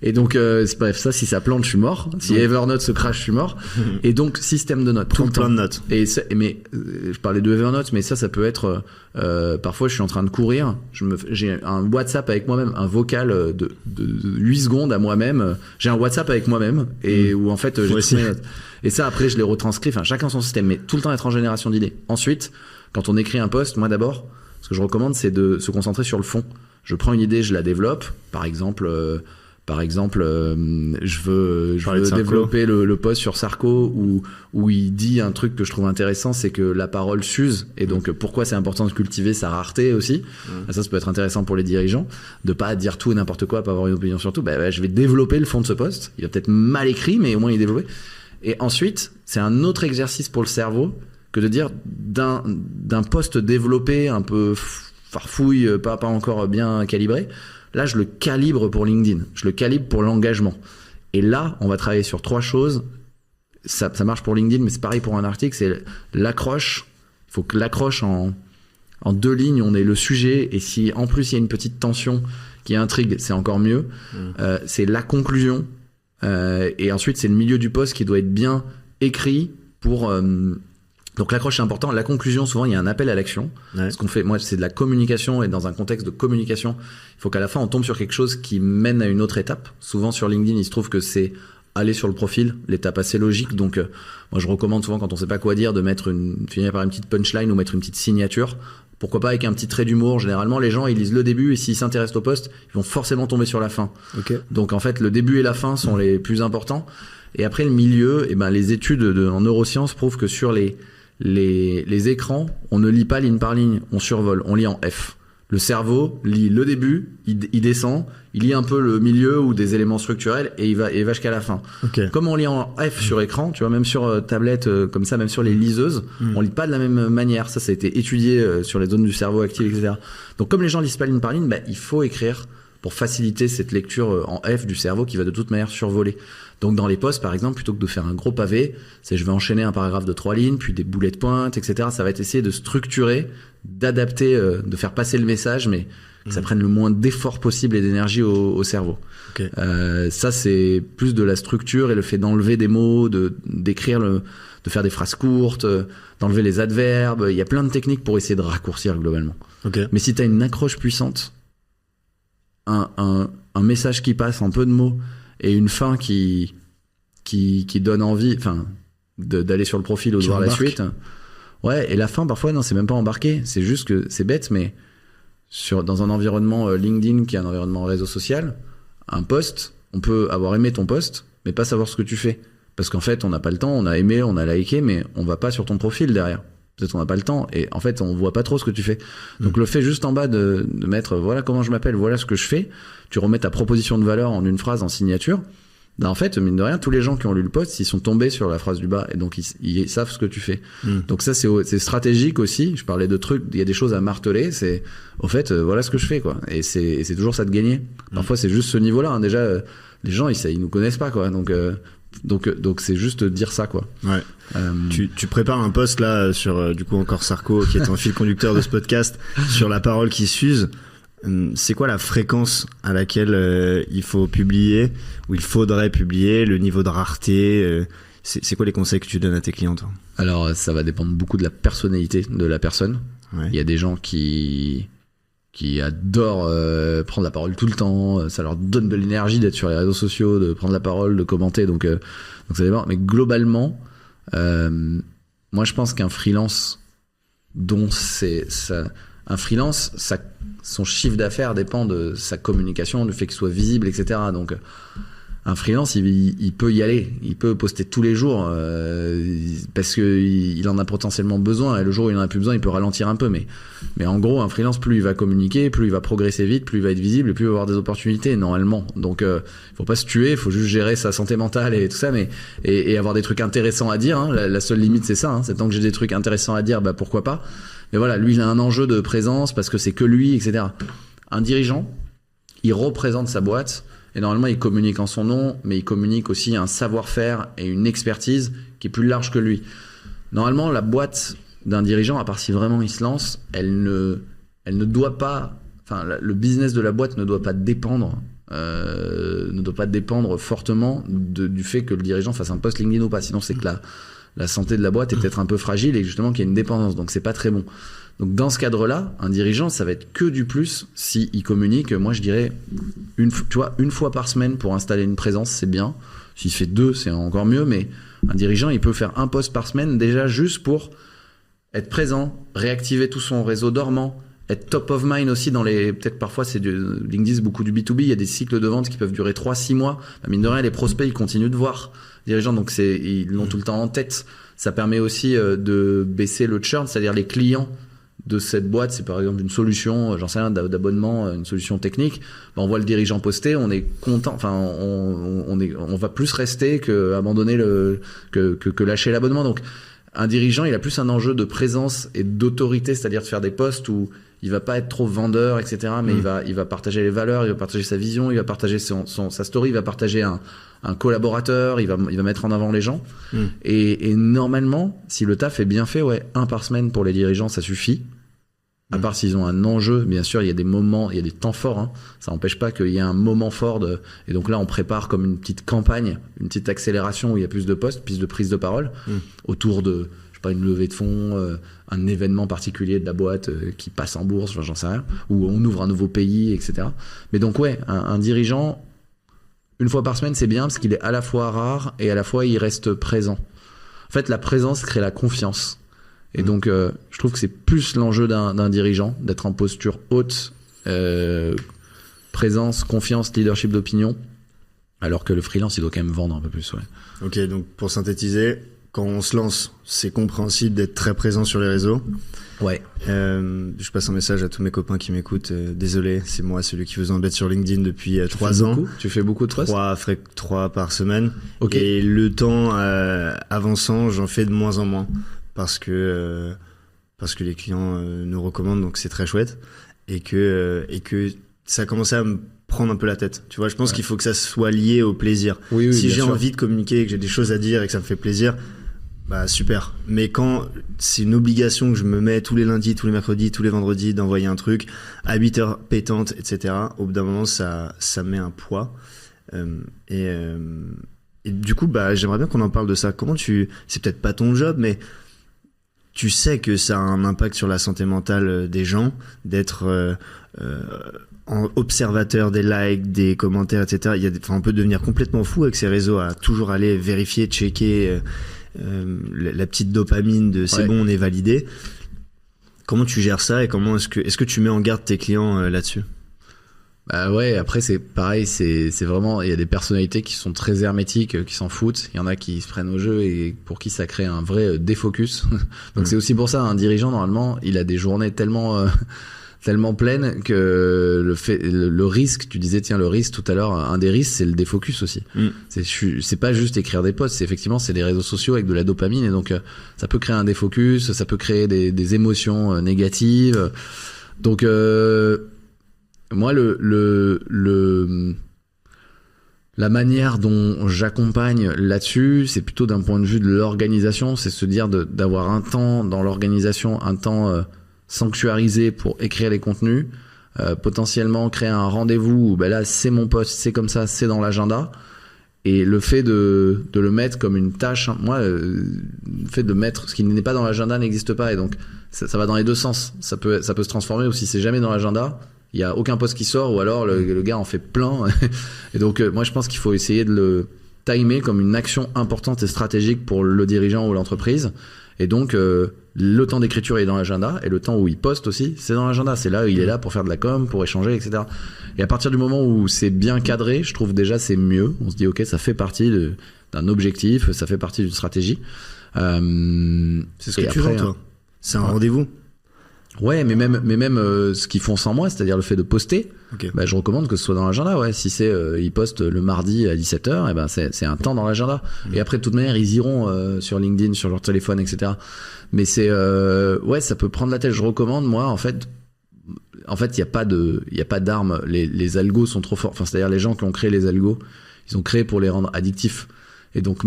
Speaker 2: Et donc, bref, ça, si ça plante, je suis mort. Si Evernote se crache, je suis mort. Et donc, système de notes.
Speaker 1: Prends plein de notes.
Speaker 2: Mais je parlais de Evernote, mais ça peut être... parfois, je suis en train de courir. J'ai un WhatsApp avec moi-même, un vocal de 8 secondes à moi-même. J'ai un WhatsApp avec moi-même, et où en fait, j'ai toutes mes notes. Et ça, après, je les retranscris. Enfin, chacun son système, mais tout le temps être en génération d'idées. Ensuite, quand on écrit un post, moi d'abord, ce que je recommande, c'est de se concentrer sur le fond. Je prends une idée, je la développe. Par exemple, je veux développer le post sur Sarko où il dit un truc que je trouve intéressant, c'est que la parole s'use, et donc pourquoi c'est important de cultiver sa rareté aussi. Ça peut être intéressant pour les dirigeants, de pas dire tout et n'importe quoi, pas avoir une opinion sur tout. Je vais développer le fond de ce post. Il va peut-être mal écrit, mais au moins il est développé. Et ensuite, c'est un autre exercice pour le cerveau que de dire d'un post développé un peu farfouille, pas encore bien calibré. Là, je le calibre pour LinkedIn. Je le calibre pour l'engagement. Et là, on va travailler sur 3 choses. Ça marche pour LinkedIn, mais c'est pareil pour un article. C'est l'accroche. Il faut que l'accroche en 2 lignes, on ait le sujet. Et si en plus, il y a une petite tension qui intrigue, c'est encore mieux. C'est la conclusion. Et ensuite, c'est le milieu du post qui doit être bien écrit pour... Donc l'accroche c'est important. La conclusion, souvent il y a un appel à l'action. Ce qu'on fait, moi c'est de la communication, et dans un contexte de communication, il faut qu'à la fin on tombe sur quelque chose qui mène à une autre étape. Souvent sur LinkedIn, il se trouve que c'est aller sur le profil, l'étape assez logique. Donc moi je recommande souvent, quand on sait pas quoi dire, de finir par une petite punchline ou mettre une petite signature. Pourquoi pas avec un petit trait d'humour. Généralement les gens ils lisent le début, et s'ils s'intéressent au post, ils vont forcément tomber sur la fin. Donc en fait le début et la fin sont les plus importants. Et après le milieu, les études en neurosciences prouvent que sur les écrans, on ne lit pas ligne par ligne, on survole, on lit en F. Le cerveau lit le début, il descend, il lit un peu le milieu ou des éléments structurels, et il va jusqu'à la fin. Comme on lit en F sur écran, tu vois, même sur tablette, comme ça, même sur les liseuses, on lit pas de la même manière. Ça a été étudié sur les zones du cerveau actives, etc. Donc comme les gens lisent pas ligne par ligne, il faut écrire pour faciliter cette lecture en F du cerveau qui va de toute manière survoler. Donc dans les posts, par exemple, plutôt que de faire un gros pavé, je vais enchaîner un paragraphe de 3 lignes, puis des boulets de pointe, etc. Ça va être essayer de structurer, d'adapter, de faire passer le message, mais que ça prenne le moins d'effort possible et d'énergie au cerveau. Ça, c'est plus de la structure et le fait d'enlever des mots, d'écrire, de faire des phrases courtes, d'enlever les adverbes. Il y a plein de techniques pour essayer de raccourcir globalement. Mais si tu as une accroche puissante, un message qui passe en peu de mots, et une fin qui donne envie, d'aller sur le profil ou de voir la suite. Ouais, et la fin, parfois, non, c'est même pas embarqué. C'est juste que c'est bête, mais dans un environnement LinkedIn, qui est un environnement réseau social, un post, on peut avoir aimé ton post, mais pas savoir ce que tu fais. Parce qu'en fait, on n'a pas le temps, on a aimé, on a liké, mais on va pas sur ton profil derrière. Peut-être on n'a pas le temps, et en fait on voit pas trop ce que tu fais. Donc le fait juste en bas de mettre voilà comment je m'appelle, voilà ce que je fais, tu remets ta proposition de valeur en une phrase en signature. En fait, mine de rien, tous les gens qui ont lu le post, ils sont tombés sur la phrase du bas, et donc ils savent ce que tu fais. Donc ça c'est stratégique aussi. Je parlais de trucs, il y a des choses à marteler, c'est au fait voilà ce que je fais, quoi. Et c'est toujours ça de gagner. Parfois c'est juste ce niveau-là, hein. Déjà les gens ils nous connaissent pas, quoi. Donc c'est juste dire ça, quoi.
Speaker 1: Tu prépares un post là sur du coup encore Sarko, qui est un fil conducteur de ce podcast, sur la parole qui s'use. C'est quoi la fréquence à laquelle il faut publier, ou il faudrait publier, le niveau de rareté, c'est quoi les conseils que tu donnes à tes clients, toi?
Speaker 2: Alors ça va dépendre beaucoup de la personnalité de la personne. Il y a des gens qui adorent prendre la parole tout le temps, ça leur donne de l'énergie d'être sur les réseaux sociaux, de prendre la parole, de commenter, donc ça dépend. Mais globalement, moi je pense qu'un freelance son chiffre d'affaires dépend de sa communication, du fait qu'il soit visible, etc. Donc Un freelance, il peut y aller, il peut poster tous les jours parce que il en a potentiellement besoin, et le jour où il en a plus besoin, il peut ralentir un peu. Mais en gros, un freelance, plus il va communiquer, plus il va progresser vite, plus il va être visible, et plus il va avoir des opportunités normalement. Donc, faut pas se tuer, il faut juste gérer sa santé mentale et tout ça, mais et avoir des trucs intéressants à dire. Hein. La seule limite, c'est ça. Hein. C'est tant que j'ai des trucs intéressants à dire, bah pourquoi pas. Mais voilà, lui, il a un enjeu de présence parce que c'est que lui, etc. Un dirigeant, il représente sa boîte. Et normalement, il communique en son nom, mais il communique aussi un savoir-faire et une expertise qui est plus large que lui. Normalement, la boîte d'un dirigeant, à part si vraiment il se lance, elle ne doit pas, enfin, le business de la boîte ne doit pas dépendre fortement du fait que le dirigeant fasse un post LinkedIn ou pas. Sinon, c'est que la santé de la boîte est peut-être un peu fragile et justement qu'il y a une dépendance. Donc, c'est pas très bon. Donc dans ce cadre-là, un dirigeant, ça va être que du plus s'il communique. Moi, je dirais une fois par semaine pour installer une présence, c'est bien. S'il fait 2, c'est encore mieux. Mais un dirigeant, il peut faire un post par semaine déjà juste pour être présent, réactiver tout son réseau dormant, être top of mind aussi dans peut-être parfois c'est LinkedIn, beaucoup du B2B. Il y a des cycles de vente qui peuvent durer 3-6 mois. Mine de rien, les prospects, ils continuent de voir les dirigeants, donc ils l'ont tout le temps en tête. Ça permet aussi de baisser le churn, c'est-à-dire les clients de cette boîte, c'est par exemple une solution, j'en sais rien, d'abonnement, une solution technique, on voit le dirigeant poster, on est content, enfin on va plus rester que abandonner que lâcher l'abonnement. Donc un dirigeant, il a plus un enjeu de présence et d'autorité, c'est-à-dire de faire des posts où il va pas être trop vendeur, etc. Mais il va partager les valeurs, il va partager sa vision, il va partager sa story, il va partager un collaborateur, il va mettre en avant les gens. Et normalement, si le taf est bien fait, ouais, 1 par semaine pour les dirigeants, ça suffit. À part s'ils ont un enjeu, bien sûr, il y a des moments, il y a des temps forts. Hein. Ça n'empêche pas qu'il y ait un moment fort. Et donc là, on prépare comme une petite campagne, une petite accélération où il y a plus de posts, plus de prise de parole autour de, je sais pas, une levée de fonds, un événement particulier de la boîte qui passe en bourse, j'en sais rien, ou on ouvre un nouveau pays, etc. Mais donc ouais, un dirigeant, 1 fois par semaine, c'est bien parce qu'il est à la fois rare et à la fois il reste présent. En fait, la présence crée la confiance. Et donc, je trouve que c'est plus l'enjeu d'un dirigeant, d'être en posture haute, présence, confiance, leadership d'opinion, alors que le freelance, il doit quand même vendre un peu plus. Ouais.
Speaker 1: Ok, donc pour synthétiser, quand on se lance, c'est compréhensible d'être très présent sur les réseaux.
Speaker 2: Ouais.
Speaker 1: Je passe un message à tous mes copains qui m'écoutent. Désolé, c'est moi, celui qui vous embête sur LinkedIn depuis 3 ans.
Speaker 2: Tu fais beaucoup de posts ?
Speaker 1: 3 par semaine.
Speaker 2: Okay.
Speaker 1: Et le temps avançant, j'en fais de moins en moins. Parce que les clients nous recommandent, donc c'est très chouette, et que ça a commencé à me prendre un peu la tête. Tu vois, je pense qu'il faut que ça soit lié au plaisir.
Speaker 2: Oui,
Speaker 1: si j'ai
Speaker 2: sûr.
Speaker 1: envie de communiquer, que j'ai des choses à dire et que ça me fait plaisir, bah super. Mais quand c'est une obligation que je me mets tous les lundis, tous les mercredis, tous les vendredis d'envoyer un truc à 8h pétante, etc., au bout d'un moment ça met un poids. Et du coup, bah j'aimerais bien qu'on en parle de ça. C'est peut-être pas ton job, mais tu sais que ça a un impact sur la santé mentale des gens, d'être observateur des likes, des commentaires, etc. On peut devenir complètement fou avec ces réseaux, à toujours aller vérifier, checker la petite dopamine de c'est bon, on est validé. Comment tu gères ça et comment est-ce que tu mets en garde tes clients là-dessus ?
Speaker 2: Bah ouais, après c'est pareil, c'est vraiment, il y a des personnalités qui sont très hermétiques, qui s'en foutent, il y en a qui se prennent au jeu et pour qui ça crée un vrai défocus. Donc c'est aussi pour ça, un dirigeant normalement, il a des journées tellement pleines que le risque, tu disais tiens le risque tout à l'heure, un des risques c'est le défocus aussi. C'est pas juste écrire des posts, c'est des réseaux sociaux avec de la dopamine et donc ça peut créer un défocus, ça peut créer des émotions négatives. Donc moi, la manière dont j'accompagne là-dessus, c'est plutôt d'un point de vue de l'organisation, c'est se dire d'avoir un temps dans l'organisation, un temps sanctuarisé pour écrire les contenus, potentiellement créer un rendez-vous où ben là c'est mon post, c'est comme ça, c'est dans l'agenda. Et le fait de le mettre comme une tâche, moi, le fait de mettre ce qui n'est pas dans l'agenda n'existe pas, et donc ça va dans les deux sens. Ça peut se transformer, ou si c'est jamais dans l'agenda, il y a aucun post qui sort, ou alors le gars en fait plein. Et donc moi je pense qu'il faut essayer de timé comme une action importante et stratégique pour le dirigeant ou l'entreprise. Et donc, le temps d'écriture est dans l'agenda et le temps où il poste aussi, c'est dans l'agenda. C'est là où il est là pour faire de la com, pour échanger, etc. Et à partir du moment où c'est bien cadré, je trouve déjà c'est mieux. On se dit, ok, ça fait partie d'un objectif, ça fait partie d'une stratégie.
Speaker 1: C'est ce que tu veux, toi. C'est un rendez-vous.
Speaker 2: Ouais, mais même ce qu'ils font sans moi, c'est-à-dire le fait de poster, bah, je recommande que ce soit dans l'agenda. Ouais, si c'est ils postent le mardi à 17h, et ben c'est un temps dans l'agenda. Et après de toute manière, ils iront sur LinkedIn, sur leur téléphone, etc. Mais c'est ouais, ça peut prendre la tête. Je recommande, moi, en fait, il y a pas d'armes. Les algos sont trop forts. Enfin, c'est-à-dire les gens qui ont créé les algos, ils ont créé pour les rendre addictifs. Et donc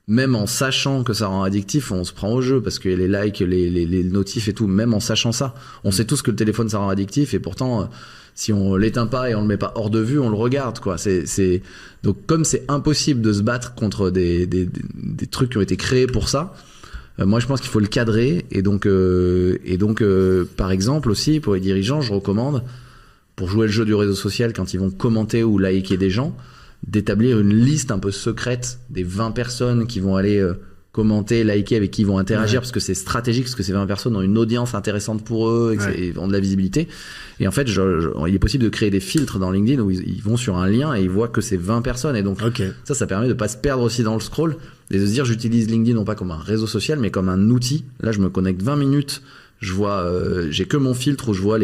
Speaker 2: même en sachant que ça rend addictif, on se prend au jeu parce que les likes, les notifs et tout, même en sachant ça, on sait tous que le téléphone ça rend addictif et pourtant si on l'éteint pas et on le met pas hors de vue, on le regarde quoi. Donc comme c'est impossible de se battre contre des trucs qui ont été créés pour ça, moi je pense qu'il faut le cadrer et donc par exemple aussi pour les dirigeants, je recommande pour jouer le jeu du réseau social quand ils vont commenter ou liker des gens, d'établir une liste un peu secrète des 20 personnes qui vont aller commenter, liker, avec qui ils vont interagir, parce que c'est stratégique, parce que ces 20 personnes ont une audience intéressante pour eux, et ont de la visibilité. Et en fait, il est possible de créer des filtres dans LinkedIn où ils vont sur un lien et ils voient que c'est 20 personnes. Et donc, ça permet de pas se perdre aussi dans le scroll et de se dire, j'utilise LinkedIn non pas comme un réseau social, mais comme un outil. Là, je me connecte 20 minutes. Je vois, j'ai que mon filtre où je vois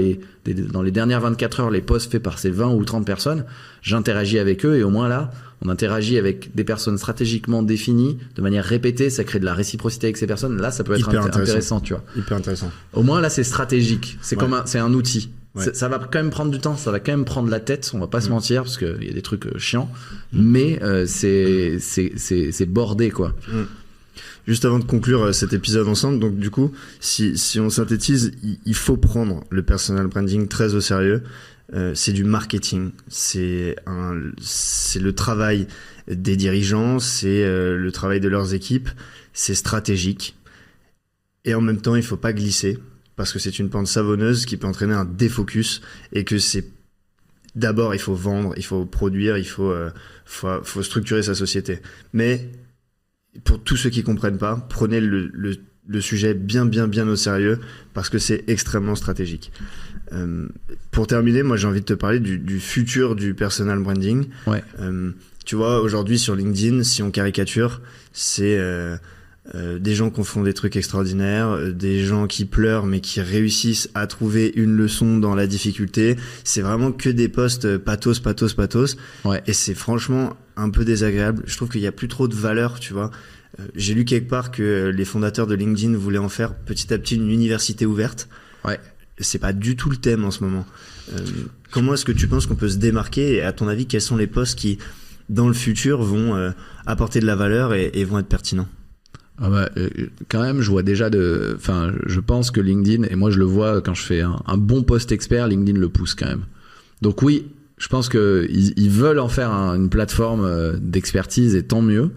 Speaker 2: dans les dernières 24 heures les posts faits par ces 20 ou 30 personnes. J'interagis avec eux et au moins là, on interagit avec des personnes stratégiquement définies de manière répétée. Ça crée de la réciprocité avec ces personnes. Là, ça peut être intéressant, tu vois.
Speaker 1: Hyper intéressant.
Speaker 2: Au moins là, c'est stratégique. C'est c'est un outil. Ouais. Ça va quand même prendre du temps. Ça va quand même prendre la tête. On va pas se mentir parce qu'il y a des trucs chiants. Mais c'est bordé quoi.
Speaker 1: Juste avant de conclure cet épisode ensemble, donc du coup, si on synthétise, il faut prendre le personal branding très au sérieux. C'est du marketing, c'est le travail des dirigeants, c'est le travail de leurs équipes, c'est stratégique. Et en même temps, il faut pas glisser parce que c'est une pente savonneuse qui peut entraîner un défocus et que c'est d'abord il faut vendre, il faut produire, il faut structurer sa société. Mais pour tous ceux qui comprennent pas, prenez le sujet bien au sérieux parce que c'est extrêmement stratégique. Pour terminer, moi j'ai envie de te parler du futur du personal branding.
Speaker 2: Ouais.
Speaker 1: Tu vois, aujourd'hui sur LinkedIn, si on caricature, c'est des gens qui font des trucs extraordinaires, des gens qui pleurent mais qui réussissent à trouver une leçon dans la difficulté. C'est vraiment que des posts pathos. Ouais. Et c'est franchement un peu désagréable. Je trouve qu'il y a plus trop de valeur, tu vois. J'ai lu quelque part que les fondateurs de LinkedIn voulaient en faire petit à petit une université ouverte.
Speaker 2: Ouais.
Speaker 1: C'est pas du tout le thème en ce moment. Comment est-ce que tu penses qu'on peut se démarquer et à ton avis, quels sont les posts qui, dans le futur, vont apporter de la valeur et vont être pertinents?
Speaker 2: Quand même, je vois déjà je pense que LinkedIn, et moi je le vois quand je fais un bon post expert, LinkedIn le pousse quand même. Donc oui, je pense que ils veulent en faire une plateforme d'expertise et tant mieux.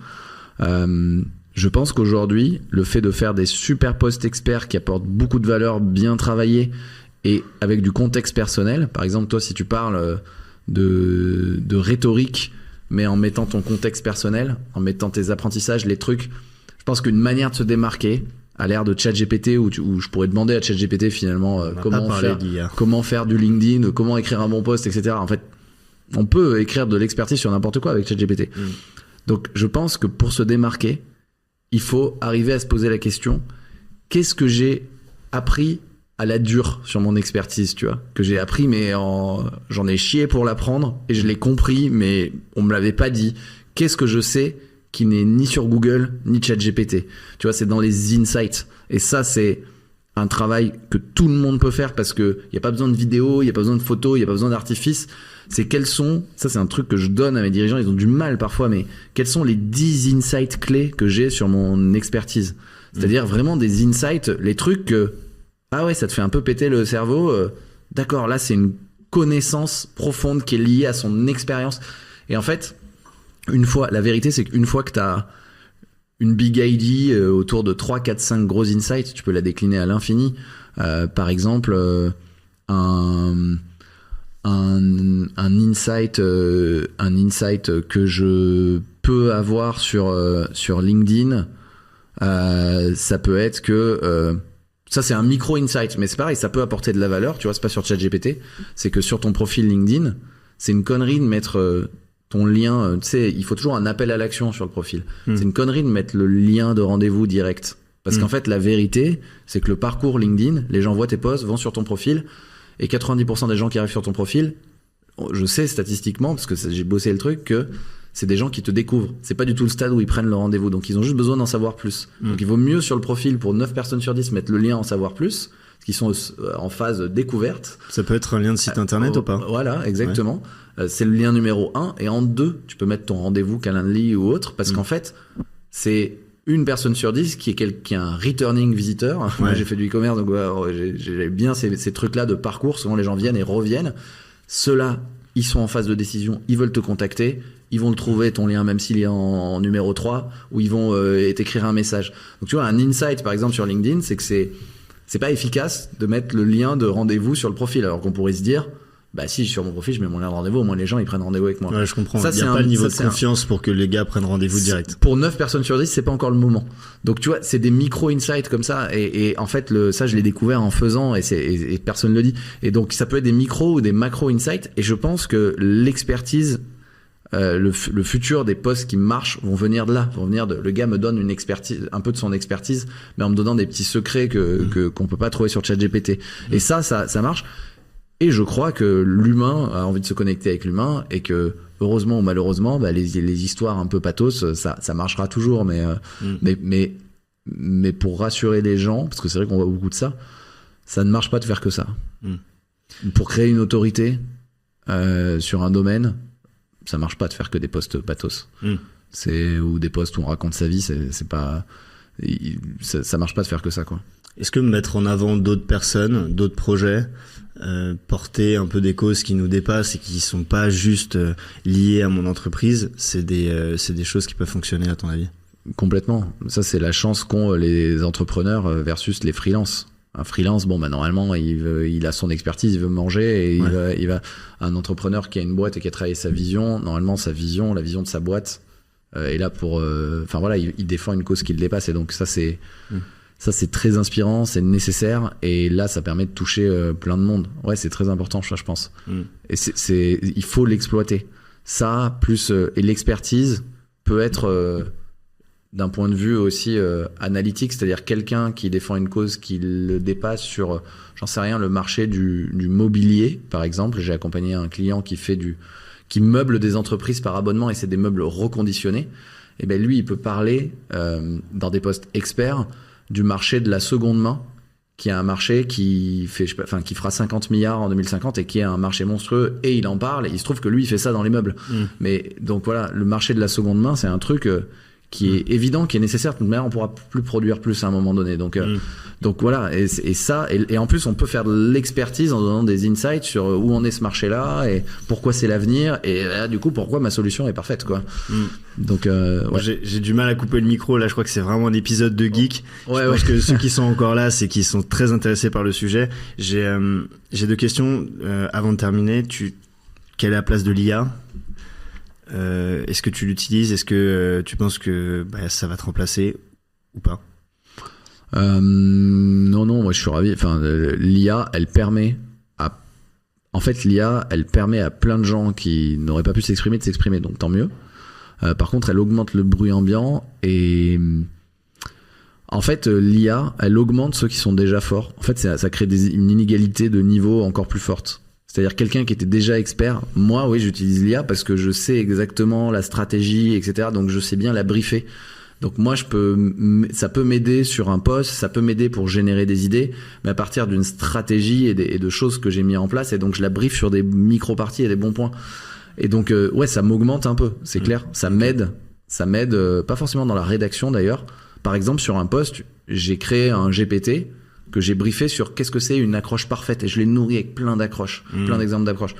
Speaker 2: Je pense qu'aujourd'hui, le fait de faire des super posts experts qui apportent beaucoup de valeur, bien travaillés et avec du contexte personnel, par exemple toi si tu parles de rhétorique, mais en mettant ton contexte personnel, en mettant tes apprentissages, les trucs. Je pense qu'une manière de se démarquer, à l'ère de ChatGPT, où je pourrais demander à ChatGPT finalement comment faire du LinkedIn, comment écrire un bon post, etc. En fait, on peut écrire de l'expertise sur n'importe quoi avec ChatGPT. Donc, je pense que pour se démarquer, il faut arriver à se poser la question, qu'est-ce que j'ai appris à la dure sur mon expertise, tu vois, que j'ai appris, mais j'en ai chié pour l'apprendre et je l'ai compris, mais on me l'avait pas dit. Qu'est-ce que je sais qui n'est ni sur Google, ni ChatGPT. Tu vois, c'est dans les insights. Et ça, c'est un travail que tout le monde peut faire parce que y a pas besoin de vidéos, il y a pas besoin de photos, il y a pas besoin d'artifices. C'est ça c'est un truc que je donne à mes dirigeants, ils ont du mal parfois, mais quels sont les 10 insights clés que j'ai sur mon expertise? C'est-à-dire vraiment des insights, les trucs que, ah ouais, ça te fait un peu péter le cerveau, d'accord, là c'est une connaissance profonde qui est liée à son expérience. Et en fait, la vérité, c'est qu'une fois que tu as une big idea autour de 3, 4, 5 gros insights, tu peux la décliner à l'infini. Par exemple, un un insight que je peux avoir sur LinkedIn, ça peut être que ça c'est un micro insight, mais c'est pareil, ça peut apporter de la valeur, tu vois, c'est pas sur ChatGPT, c'est que sur ton profil LinkedIn, c'est une connerie de mettre ton lien, tu sais, il faut toujours un appel à l'action sur le profil. C'est une connerie de mettre le lien de rendez-vous direct. Parce qu'en fait, la vérité, c'est que le parcours LinkedIn, les gens voient tes posts, vont sur ton profil, et 90% des gens qui arrivent sur ton profil, je sais statistiquement, parce que j'ai bossé le truc, que c'est des gens qui te découvrent. C'est pas du tout le stade où ils prennent le rendez-vous. Donc, ils ont juste besoin d'en savoir plus. Donc, il vaut mieux sur le profil, pour 9 personnes sur 10, mettre le lien en savoir plus, parce qu'ils sont en phase découverte.
Speaker 1: Ça peut être un lien de site internet ou pas?
Speaker 2: Voilà, exactement. Ouais. C'est le lien numéro 1. Et en 2, tu peux mettre ton rendez-vous Calendly ou autre, parce qu'en fait, c'est une personne sur 10 qui est un returning visitor. Ouais. Moi, j'ai fait du e-commerce, donc j'ai bien ces trucs-là de parcours. Souvent, les gens viennent et reviennent. Ceux-là, ils sont en phase de décision, ils veulent te contacter, ils vont le trouver, ton lien, même s'il est en numéro 3, ou ils vont t'écrire un message. Donc, tu vois, un insight, par exemple, sur LinkedIn, c'est que c'est pas efficace de mettre le lien de rendez-vous sur le profil, alors qu'on pourrait se dire, bah si sur mon profil je mets mon lien de rendez-vous, au moins les gens ils prennent rendez-vous avec moi.
Speaker 1: Ouais, je comprends. Il n'y a pas le niveau de confiance pour que les gars prennent rendez-vous direct.
Speaker 2: Pour 9 personnes sur 10, c'est pas encore le moment. Donc tu vois, c'est des micro-insights comme ça, et en fait ça je l'ai découvert en faisant, et personne le dit. Et donc ça peut être des micro ou des macro-insights, et je pense que l'expertise, le futur des posts qui marchent vont venir de là, le gars me donne une expertise, un peu de son expertise, mais en me donnant des petits secrets qu'on peut pas trouver sur ChatGPT. Et ça marche. Et je crois que l'humain a envie de se connecter avec l'humain, et que heureusement ou malheureusement, bah, les histoires un peu pathos, ça marchera toujours, mais pour rassurer les gens, parce que c'est vrai qu'on voit beaucoup de ça ne marche pas de faire que ça. Pour créer une autorité sur un domaine, ça marche pas de faire que des posts pathos. Ou des posts où on raconte sa vie, c'est pas, ça marche pas de faire que ça, quoi.
Speaker 1: Est-ce que mettre en avant d'autres personnes, d'autres projets, porter un peu des causes qui nous dépassent et qui sont pas juste liées à mon entreprise, c'est des choses qui peuvent fonctionner à ton avis? Complètement. Ça, c'est la chance qu'ont les entrepreneurs versus les freelances. Un freelance, bon, bah, normalement, il a son expertise, il veut manger, et il va, un entrepreneur qui a une boîte et qui a travaillé sa vision, normalement, la vision de sa boîte, est là pour, enfin voilà, il défend une cause qui le dépasse, et donc ça, c'est très inspirant, c'est nécessaire, et là ça permet de toucher plein de monde. Ouais, c'est très important, ça, je pense. Et il faut l'exploiter. Ça, plus et l'expertise peut être d'un point de vue aussi analytique, c'est-à-dire quelqu'un qui défend une cause qui le dépasse sur, j'en sais rien, le marché du mobilier, par exemple. J'ai accompagné un client qui meuble des entreprises par abonnement, et c'est des meubles reconditionnés. Et ben lui, il peut parler dans des postes experts du marché de la seconde main, qui est un marché qui fera 50 milliards en 2050, et qui est un marché monstrueux, et il en parle, et il se trouve que lui il fait ça dans les meubles. Mais donc voilà, le marché de la seconde main, c'est un truc qui est évident, qui est nécessaire. De toute manière, on pourra plus produire plus à un moment donné. Donc voilà, et en plus on peut faire de l'expertise en donnant des insights sur où en est ce marché-là, et pourquoi c'est l'avenir, et du coup pourquoi ma solution est parfaite, quoi. Donc ouais. J'ai du mal à couper le micro là, je crois que c'est vraiment un épisode de geek. Je pense que ceux qui sont encore là, c'est qu'ils sont très intéressés par le sujet. J'ai 2 questions avant de terminer. Quelle est la place de l'IA? Est-ce que tu l'utilises? Est-ce que tu penses que ça va te remplacer ou pas?
Speaker 2: Non, moi je suis ravi. Enfin, l'IA, elle permet à plein de gens qui n'auraient pas pu s'exprimer de s'exprimer, donc tant mieux. Par contre, elle augmente le bruit ambiant, et en fait, l'IA, elle augmente ceux qui sont déjà forts. En fait, ça crée une inégalité de niveau encore plus forte. C'est-à-dire quelqu'un qui était déjà expert, moi, oui, j'utilise l'IA parce que je sais exactement la stratégie, etc. Donc je sais bien la briefer. Donc moi, ça peut m'aider sur un post, ça peut m'aider pour générer des idées, mais à partir d'une stratégie et de choses que j'ai mis en place, et donc je la briefe sur des micro-parties et des bons points. Et donc ouais, ça m'augmente un peu, c'est clair. Ça m'aide, pas forcément dans la rédaction d'ailleurs. Par exemple, sur un post, j'ai créé un GPT que j'ai briefé sur qu'est-ce que c'est une accroche parfaite, et je l'ai nourri avec plein d'accroches, plein d'exemples d'accroches.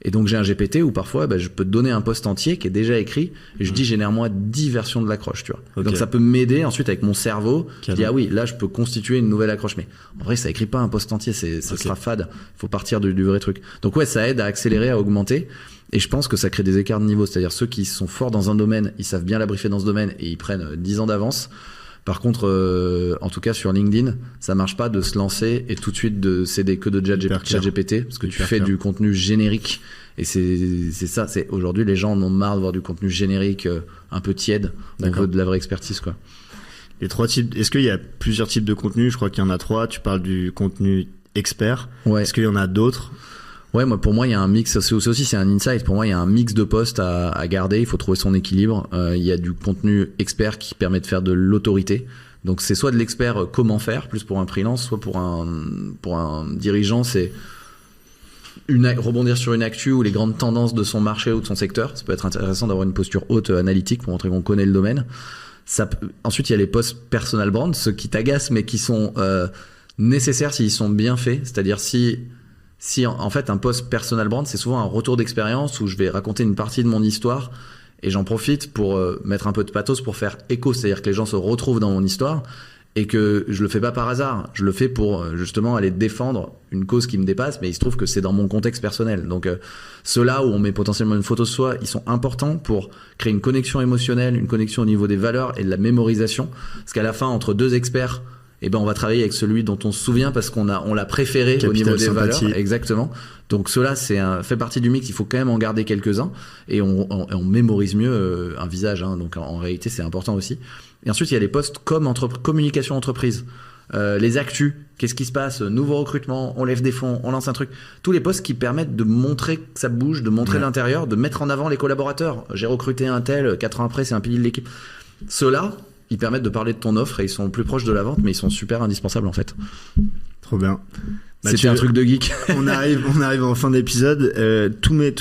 Speaker 2: Et donc j'ai un GPT où parfois je peux te donner un post entier qui est déjà écrit et je dis génère-moi 10 versions de l'accroche, tu vois.
Speaker 1: Okay.
Speaker 2: Donc ça peut m'aider ensuite avec mon cerveau qui dit ah oui, là je peux constituer une nouvelle accroche, mais en vrai ça écrit pas un post entier, ça sera fade. Il faut partir du vrai truc. Donc ouais, ça aide à accélérer, à augmenter. Et je pense que ça crée des écarts de niveau, c'est-à-dire ceux qui sont forts dans un domaine, ils savent bien la briefer dans ce domaine et ils prennent 10 ans d'avance. Par contre, en tout cas sur LinkedIn, ça marche pas de se lancer et tout de suite de céder que de ChatGPT, parce que tu fais du contenu générique. Et c'est ça, aujourd'hui les gens en ont marre de voir du contenu générique un peu tiède. On veut de la vraie expertise, quoi.
Speaker 1: Les 3 types, est-ce qu'il y a plusieurs types de contenu? Je crois qu'il y en a 3. Tu parles du contenu expert. Ouais. Est-ce qu'il y en a d'autres?
Speaker 2: Ouais, pour moi, il y a un mix. C'est un insight. Pour moi, il y a un mix de postes à garder. Il faut trouver son équilibre. Il y a du contenu expert qui permet de faire de l'autorité. Donc, c'est soit de l'expert comment faire, plus pour un freelance, soit pour un dirigeant, c'est rebondir sur une actu ou les grandes tendances de son marché ou de son secteur. Ça peut être intéressant d'avoir une posture haute analytique pour montrer qu'on connaît le domaine. Ensuite, il y a les posts personal brand, ceux qui t'agacent, mais qui sont nécessaires s'ils sont bien faits. C'est-à-dire si en fait un post personal brand, c'est souvent un retour d'expérience où je vais raconter une partie de mon histoire et j'en profite pour mettre un peu de pathos pour faire écho, c'est-à-dire que les gens se retrouvent dans mon histoire et que je le fais pas par hasard, je le fais pour justement aller défendre une cause qui me dépasse, mais il se trouve que c'est dans mon contexte personnel. Donc ceux-là où on met potentiellement une photo de soi, ils sont importants pour créer une connexion émotionnelle, une connexion au niveau des valeurs et de la mémorisation, parce qu'à la fin, entre 2 experts, on va travailler avec celui dont on se souvient parce qu'on l'a préféré au niveau des valeurs. Exactement. Donc cela fait partie du mix. Il faut quand même en garder quelques-uns et on mémorise mieux un visage. Hein. Donc en réalité, c'est important aussi. Et ensuite, il y a les posts comme communication entreprise. Les actus, qu'est-ce qui se passe? Nouveau recrutement, on lève des fonds, on lance un truc. Tous les posts qui permettent de montrer que ça bouge, de montrer l'intérieur, de mettre en avant les collaborateurs. J'ai recruté un tel, 4 ans après, c'est un pilier de l'équipe. Ceux-là, ils permettent de parler de ton offre et ils sont plus proches de la vente, mais ils sont super indispensables en fait.
Speaker 1: Trop bien.
Speaker 2: C'était un truc de geek.
Speaker 1: on arrive en fin d'épisode. Tous mes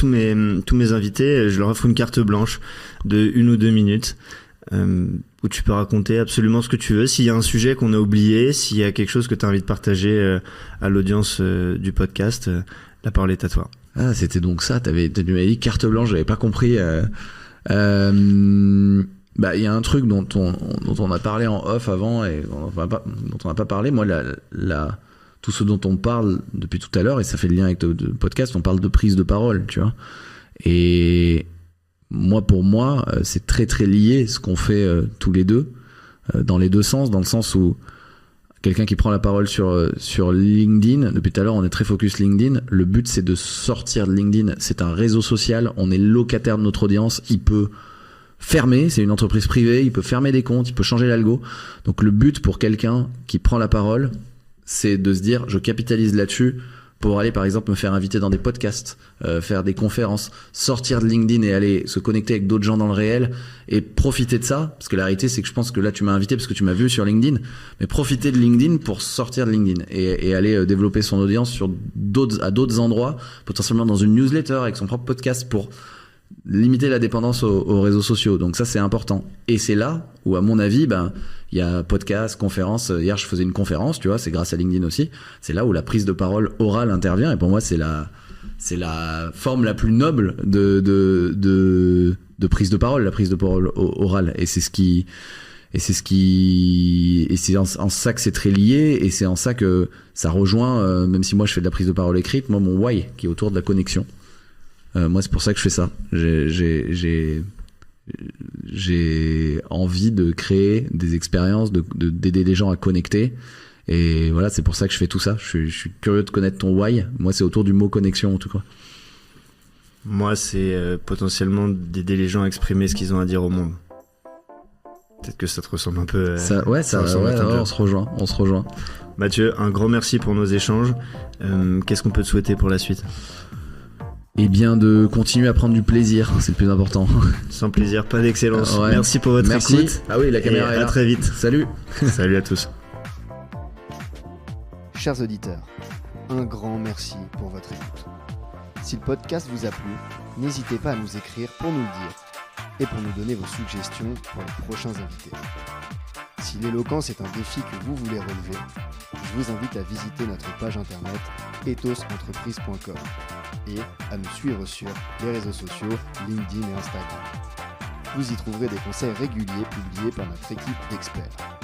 Speaker 1: invités, je leur offre une carte blanche de 1 ou 2 minutes où tu peux raconter absolument ce que tu veux. S'il y a un sujet qu'on a oublié, s'il y a quelque chose que tu as envie de partager à l'audience du podcast, la parole est à toi.
Speaker 2: Ah, c'était donc ça. Tu m'avais dit carte blanche, j'avais pas compris. Il y a un truc dont on a parlé en off avant et dont on n'a pas parlé. Moi, tout ce dont on parle depuis tout à l'heure, et ça fait le lien avec le podcast, on parle de prise de parole, tu vois. Et pour moi, c'est très très lié ce qu'on fait tous les deux, dans les deux sens, dans le sens où quelqu'un qui prend la parole sur LinkedIn, depuis tout à l'heure on est très focus LinkedIn, le but c'est de sortir de LinkedIn, c'est un réseau social, on est locataire de notre audience, il peut fermer, c'est une entreprise privée, il peut fermer des comptes, il peut changer l'algo. Donc le but pour quelqu'un qui prend la parole, c'est de se dire je capitalise là-dessus pour aller par exemple me faire inviter dans des podcasts, faire des conférences, sortir de LinkedIn et aller se connecter avec d'autres gens dans le réel et profiter de ça, parce que la réalité c'est que je pense que là tu m'as invité parce que tu m'as vu sur LinkedIn, mais profiter de LinkedIn pour sortir de LinkedIn et aller développer son audience à d'autres endroits, potentiellement dans une newsletter avec son propre podcast pour limiter la dépendance aux réseaux sociaux. Donc ça c'est important. Et c'est là où à mon avis il y a podcast, conférence. Hier je faisais une conférence, tu vois, c'est grâce à LinkedIn aussi. C'est là où la prise de parole orale intervient et pour moi c'est la forme la plus noble de prise de parole, la prise de parole orale et c'est en ça que c'est très lié et c'est en ça que ça rejoint même si moi je fais de la prise de parole écrite, moi mon why qui est autour de la connexion. Moi c'est pour ça que je fais ça. J'ai envie de créer des expériences, d'aider les gens à connecter. Et voilà, c'est pour ça que je fais tout ça. Je suis curieux de connaître ton why. Moi c'est autour du mot connexion en tout cas.
Speaker 1: Moi c'est potentiellement d'aider les gens à exprimer ce qu'ils ont à dire au monde. Peut-être que ça te ressemble un peu.
Speaker 2: On se rejoint.
Speaker 1: Mathieu, un grand merci pour nos échanges. Qu'est-ce qu'on peut te souhaiter pour la suite ?
Speaker 2: Et bien de continuer à prendre du plaisir, c'est le plus important.
Speaker 1: Sans plaisir, pas d'excellence. Ouais. Merci pour votre écoute.
Speaker 2: Ah oui, la caméra est là.
Speaker 1: À très vite.
Speaker 2: Salut.
Speaker 1: Salut à tous.
Speaker 3: Chers auditeurs, un grand merci pour votre écoute. Si le podcast vous a plu, n'hésitez pas à nous écrire pour nous le dire et pour nous donner vos suggestions pour les prochains invités. Si l'éloquence est un défi que vous voulez relever, je vous invite à visiter notre page internet ethosentreprise.com. et à nous suivre sur les réseaux sociaux, LinkedIn et Instagram. Vous y trouverez des conseils réguliers publiés par notre équipe d'experts.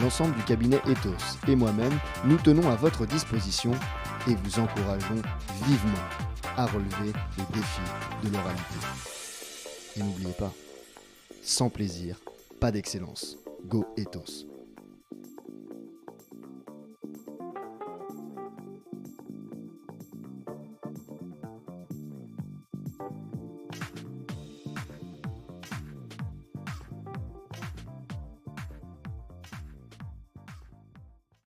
Speaker 3: L'ensemble du cabinet Ethos et moi-même, nous tenons à votre disposition et vous encourageons vivement à relever les défis de l'oralité. Et n'oubliez pas, sans plaisir, pas d'excellence. Go Ethos!